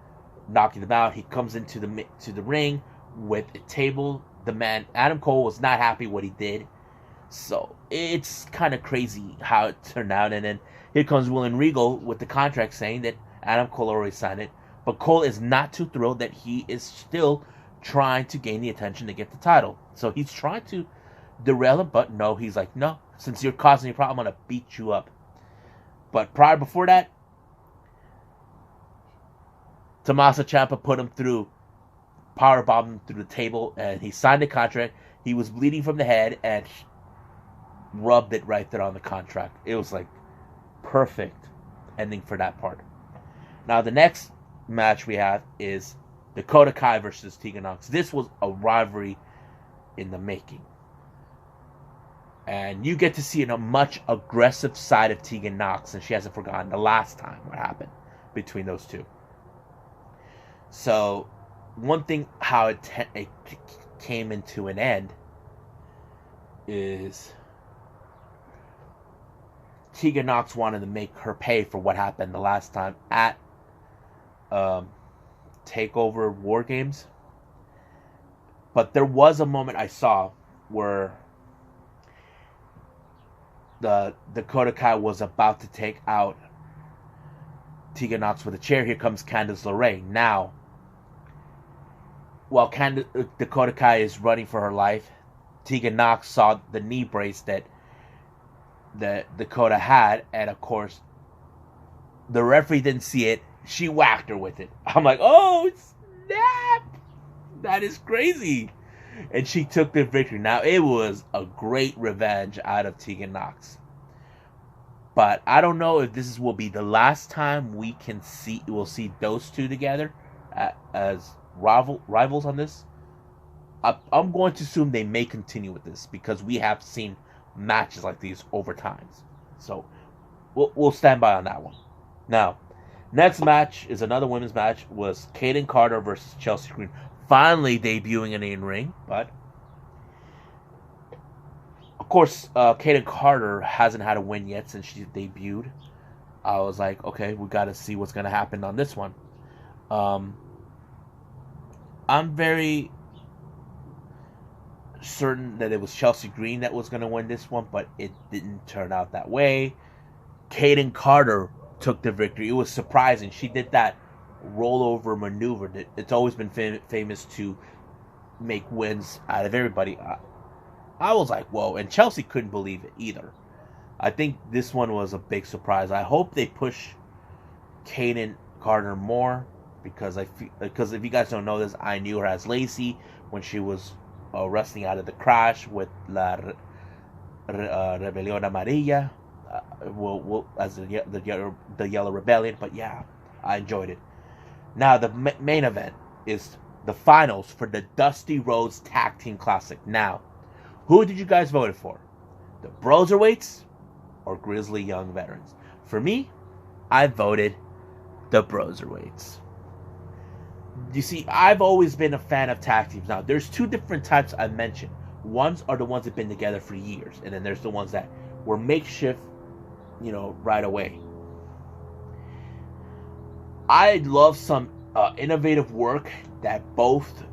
knocking them out. He comes into the ring with a table. The man Adam Cole was not happy what he did, so it's kind of crazy how it turned out. And then here comes William Regal with the contract saying that Adam Cole already signed it, but Cole is not too thrilled that he is still trying to gain the attention to get the title. So he's trying to derail him, but no, he's like, no, since you're causing a problem, I'm gonna beat you up. But before that, Tommaso Ciampa put him through, powerbombed him through the table, and he signed the contract. He was bleeding from the head and rubbed it right there on the contract. It was like perfect ending for that part. Now the next match we have is Dakota Kai versus Tegan Nox. This was a rivalry in the making, and you get to see a much aggressive side of Tegan Nox, and she hasn't forgotten the last time what happened between those two. So, one thing how it came into an end is Tegan Nox wanted to make her pay for what happened the last time at TakeOver War Games. But there was a moment I saw where the Dakota Kai was about to take out Tegan Nox with a chair. Here comes Candice LeRae. Now, while Dakota Kai is running for her life, Tegan Nox saw the knee brace that Dakota had, and of course, the referee didn't see it. She whacked her with it. I'm like, oh, snap! That is crazy. And she took the victory. Now, it was a great revenge out of Tegan Nox. But I don't know if this will be the last time we'll see those two together as rivals on this. I'm going to assume they may continue with this because we have seen matches like these over times. So we'll stand by on that one. Now, next match is another women's match. Was Kaden Carter versus Chelsea Green. Finally debuting in the ring, but of course, Kaden Carter hasn't had a win yet since she debuted. I was like, okay, we got to see what's going to happen on this one. I'm very certain that it was Chelsea Green that was going to win this one, but it didn't turn out that way. Kaden Carter took the victory. It was surprising. She did that rollover maneuver. It's always been famous to make wins out of everybody. I was like, whoa, and Chelsea couldn't believe it either. I think this one was a big surprise. I hope they push Kaden Carter more because if you guys don't know this, I knew her as Lacey when she was wrestling out of the Crash with La Rebelión Amarilla, as the Yellow Rebellion. But yeah, I enjoyed it. Now the main event is the finals for the Dusty Rhodes Tag Team Classic. Now, who did you guys vote for? The Broserweights or Grizzly Young Veterans? For me, I voted the Broserweights. You see, I've always been a fan of tag teams. Now, there's two different types I mentioned. Ones are the ones that have been together for years, and then there's the ones that were makeshift, right away. I love some innovative work that both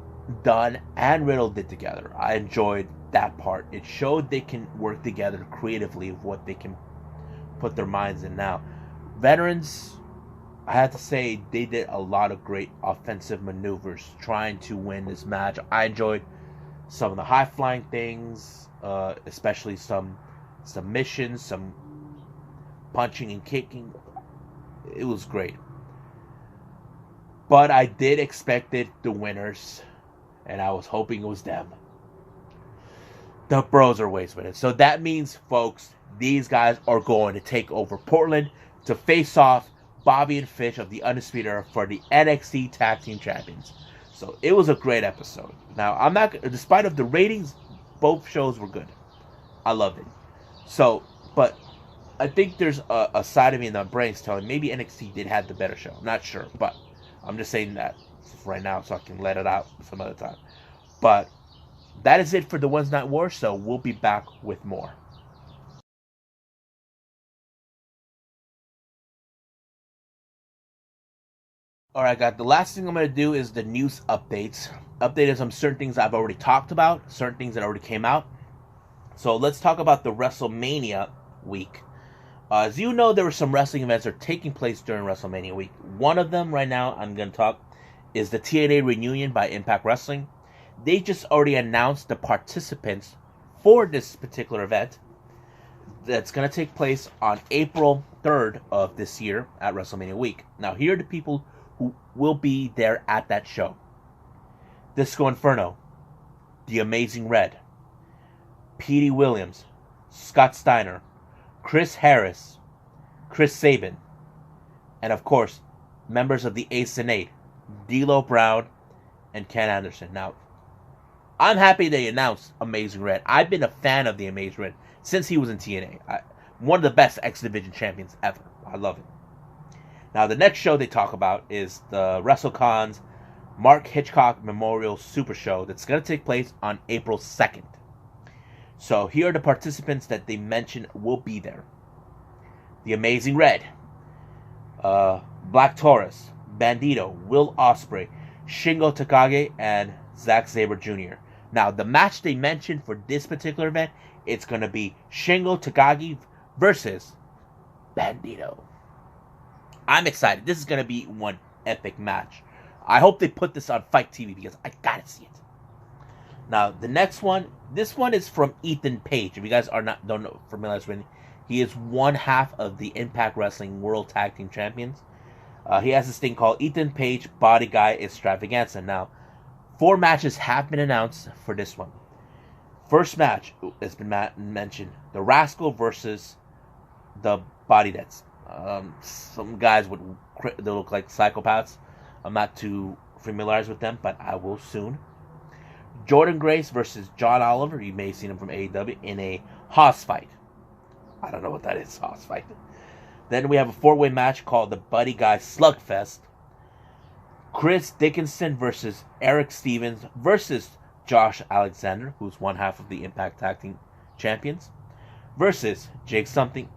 Dunn and Riddle did together. I enjoyed that part. It showed they can work together creatively of what they can put their minds in. Now, Veterans, I have to say, they did a lot of great offensive maneuvers trying to win this match. I enjoyed some of the high-flying things, especially some submissions, some punching and kicking. It was great. But I did expect it, the winners, and I was hoping it was them. The Broserweights with it. So that means, folks, these guys are going to take over Portland to face off Bobby and Fish of the Undisputed Era for the NXT Tag Team Champions. So it was a great episode. Now, I'm not, despite of the ratings, both shows were good. I loved it. So, but I think there's a side of me in the brains telling maybe NXT did have the better show. I'm not sure, but I'm just saying that right now so I can let it out some other time. But that is it for the Wednesday Night War, so we'll be back with more. Alright guys, the last thing I'm going to do is the news updates. Updated some certain things I've already talked about, certain things that already came out. So let's talk about the WrestleMania week. As you know, there were some wrestling events that are taking place during WrestleMania week. One of them right now I'm going to talk is the TNA reunion by Impact Wrestling. They just already announced the participants for this particular event that's going to take place on April 3rd of this year at WrestleMania week. Now, here are the people who will be there at that show. Disco Inferno, The Amazing Red, Petey Williams, Scott Steiner, Chris Harris, Chris Sabin, and of course, members of the Ace and Eight, D'Lo Brown and Ken Anderson. Now, I'm happy they announced Amazing Red. I've been a fan of the Amazing Red since he was in TNA. One of the best X Division champions ever. I love it. Now, the next show they talk about is the WrestleCon's Mark Hitchcock Memorial Super Show that's going to take place on April 2nd. So here are the participants that they mentioned will be there: the Amazing Red, Black Taurus, Bandito, Will Ospreay, Shingo Takagi, and Zack Sabre Jr. Now, the match they mentioned for this particular event, it's going to be Shingo Takagi versus Bandito. I'm excited. This is going to be one epic match. I hope they put this on Fight TV because I got to see it. Now, the next one, this one is from Ethan Page. If you guys don't know familiar with him, he is one half of the Impact Wrestling World Tag Team Champions. He has this thing called Ethan Page Body Guy Extravaganza. Now, 4 matches have been announced for this one. First match has been mentioned: the Rascal versus the Body Deads. Some guys they look like psychopaths. I'm not too familiarized with them, but I will soon. Jordan Grace versus John Oliver. You may have seen him from AEW in a Hoss fight. I don't know what that is, Hoss fight. Then we have a 4-way match called the Buddy Guy Slugfest. Chris Dickinson versus Eric Stevens versus Josh Alexander, who's one half of the Impact Tag Team Champions, versus Jake Something.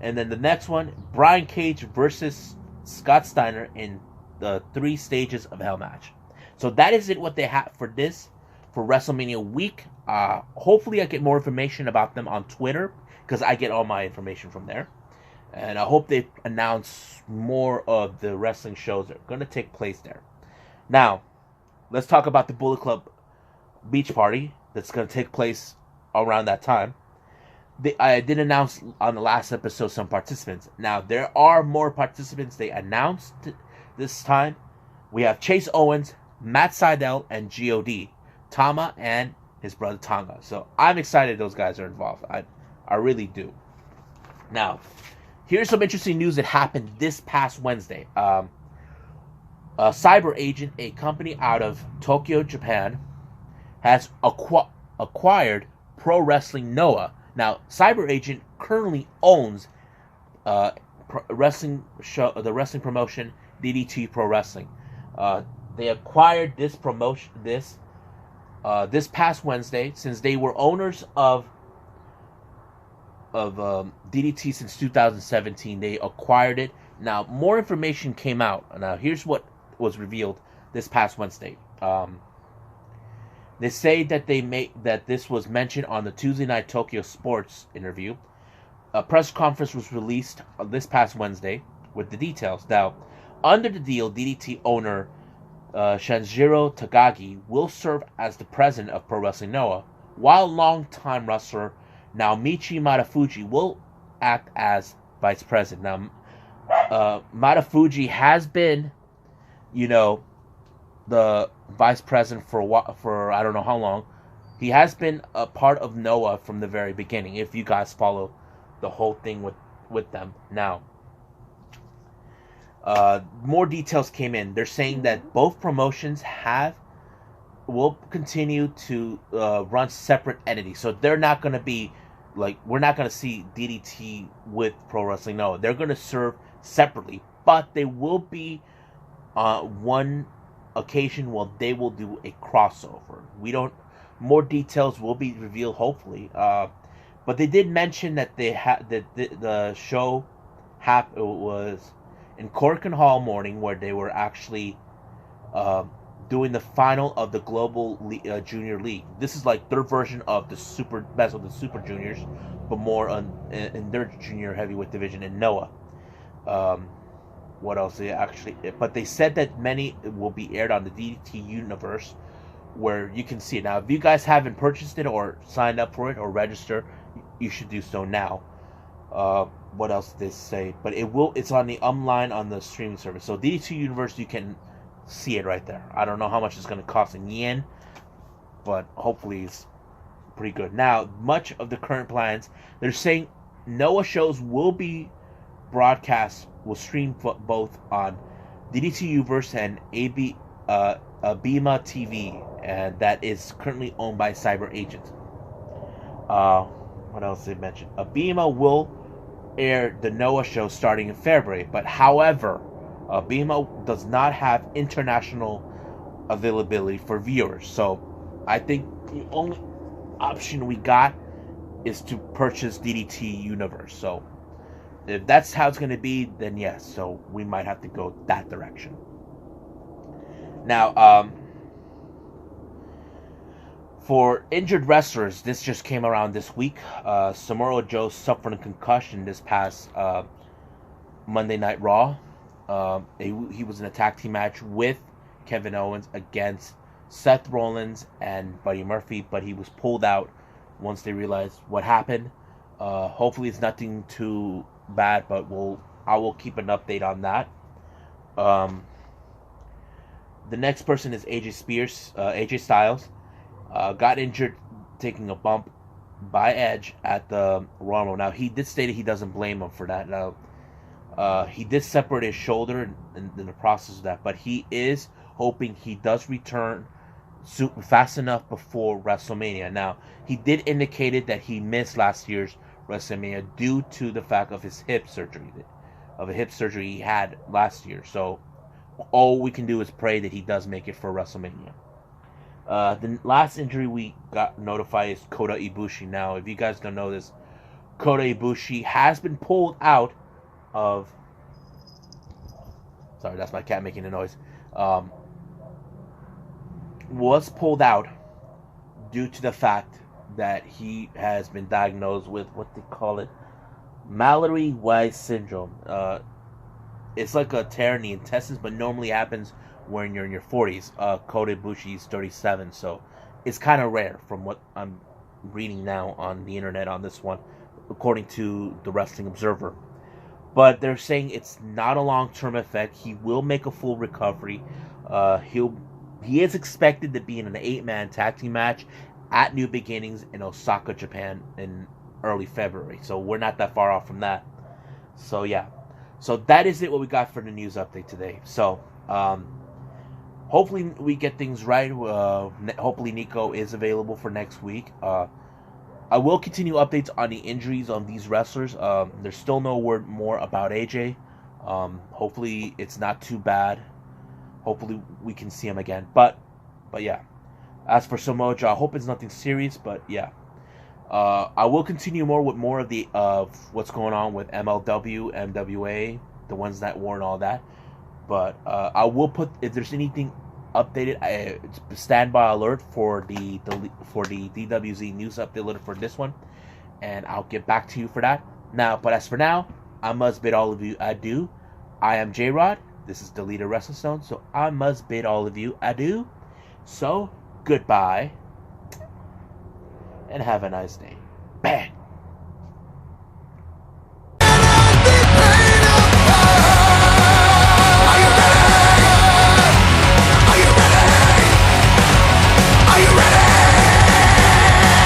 And then the next one, Brian Cage versus Scott Steiner in the 3 Stages of Hell match. So that is what they have for this, for WrestleMania week. Hopefully I get more information about them on Twitter, because I get all my information from there. And I hope they announce more of the wrestling shows that are going to take place there. Now, let's talk about the Bullet Club Beach Party that's going to take place around that time. I did announce on the last episode some participants. Now, there are more participants they announced this time. We have Chase Owens, Matt Sydal, and G.O.D. Tama and his brother Tonga. So I'm excited those guys are involved. I really do. Now, here's some interesting news that happened this past Wednesday. Cyber Agent, a company out of Tokyo, Japan, has acquired Pro Wrestling Noah. Now, Cyber Agent currently owns the wrestling promotion DDT Pro Wrestling. They acquired this promotion this past Wednesday, since they were owners of DDT since 2017. They acquired it. Now, more information came out. Now, here's what was revealed this past Wednesday. They say that that this was mentioned on the Tuesday Night Tokyo Sports interview. A press conference was released this past Wednesday with the details. Now, under the deal, DDT owner Shinjiro Takagi will serve as the president of Pro Wrestling Noah, while longtime wrestler Naomichi Marufuji will act as vice president. Now, Marufuji has been, the vice president for I don't know how long. He has been a part of Noah from the very beginning, if you guys follow the whole thing with them. Now, more details came in. They're saying that both promotions will continue to run separate entities. So they're not going to be we're not going to see DDT with Pro Wrestling Noah. They're going to serve separately, but they will be one occasion where they will do a crossover. More details will be revealed hopefully. But they did mention that the show was in Corkin Hall morning, where they were actually doing the final of the Global Junior League. This is like their version of the Super Juniors, but more in their junior heavyweight division in Noah. What else? But they said that many will be aired on the DDT Universe, where you can see it. Now, if you guys haven't purchased it or signed up for it or registered, you should do so now. What else did they say? But it's on the online on the streaming service. So DDT Universe, you can see it right there. I don't know how much it's going to cost in yen, but hopefully it's pretty good. Now, much of the current plans, they're saying Noah shows will stream both on DDT Universe and Abima TV, and that is currently owned by Cyber Agent. What else did they mention? Abima will air the Noah show starting in February, but however, Abima does not have international availability for viewers. So I think the only option we got is to purchase DDT Universe. So if that's how it's going to be, then yes. So we might have to go that direction. Now, for injured wrestlers, this just came around this week. Samoa Joe suffered a concussion this past Monday Night Raw. He was in a tag team match with Kevin Owens against Seth Rollins and Buddy Murphy, but he was pulled out once they realized what happened. Hopefully it's nothing too bad, but I will keep an update on that. The next person is AJ Styles. Got injured taking a bump by Edge at the Rumble. Now, he did state that he doesn't blame him for that. Now, he did separate his shoulder in the process of that, but he is hoping he does return fast enough before WrestleMania. Now, he did indicate that he missed last year's WrestleMania due to the fact of his hip surgery, he had last year. So, all we can do is pray that he does make it for WrestleMania. The last injury we got notified is Kota Ibushi. Now, if you guys don't know this, Kota Ibushi has been pulled out of... Sorry, that's my cat making a noise. Was pulled out due to the fact that he has been diagnosed with what they call it, Mallory-Weiss syndrome. It's like a tear in the intestines, but normally happens when you're in your 40s. Kota Ibushi is 37, so it's kind of rare from what I'm reading now on the internet on this one, according to the Wrestling Observer. But they're saying it's not a long-term effect. He will make a full recovery. He is expected to be in an 8-man tag team match at New Beginnings in Osaka, Japan in early February. So we're not that far off from that. So yeah. So that is it, what we got for the news update today. So hopefully we get things right. Hopefully Nico is available for next week. I will continue updates on the injuries on these wrestlers. There's still no word more about AJ. Hopefully it's not too bad. Hopefully we can see him again. But yeah. As for Samoa Joe, I hope it's nothing serious. But yeah. I will continue with more of the what's going on with MLW, NWA, the ones that were and all that. But I will put, if there's anything updated, standby alert for the DWZ news update alert for this one, and I'll get back to you for that. Now, but as for now, I must bid all of you adieu. I am J-Rod. This is the leader Wrestling Stone, so I must bid all of you adieu. So goodbye, and have a nice day. Bang.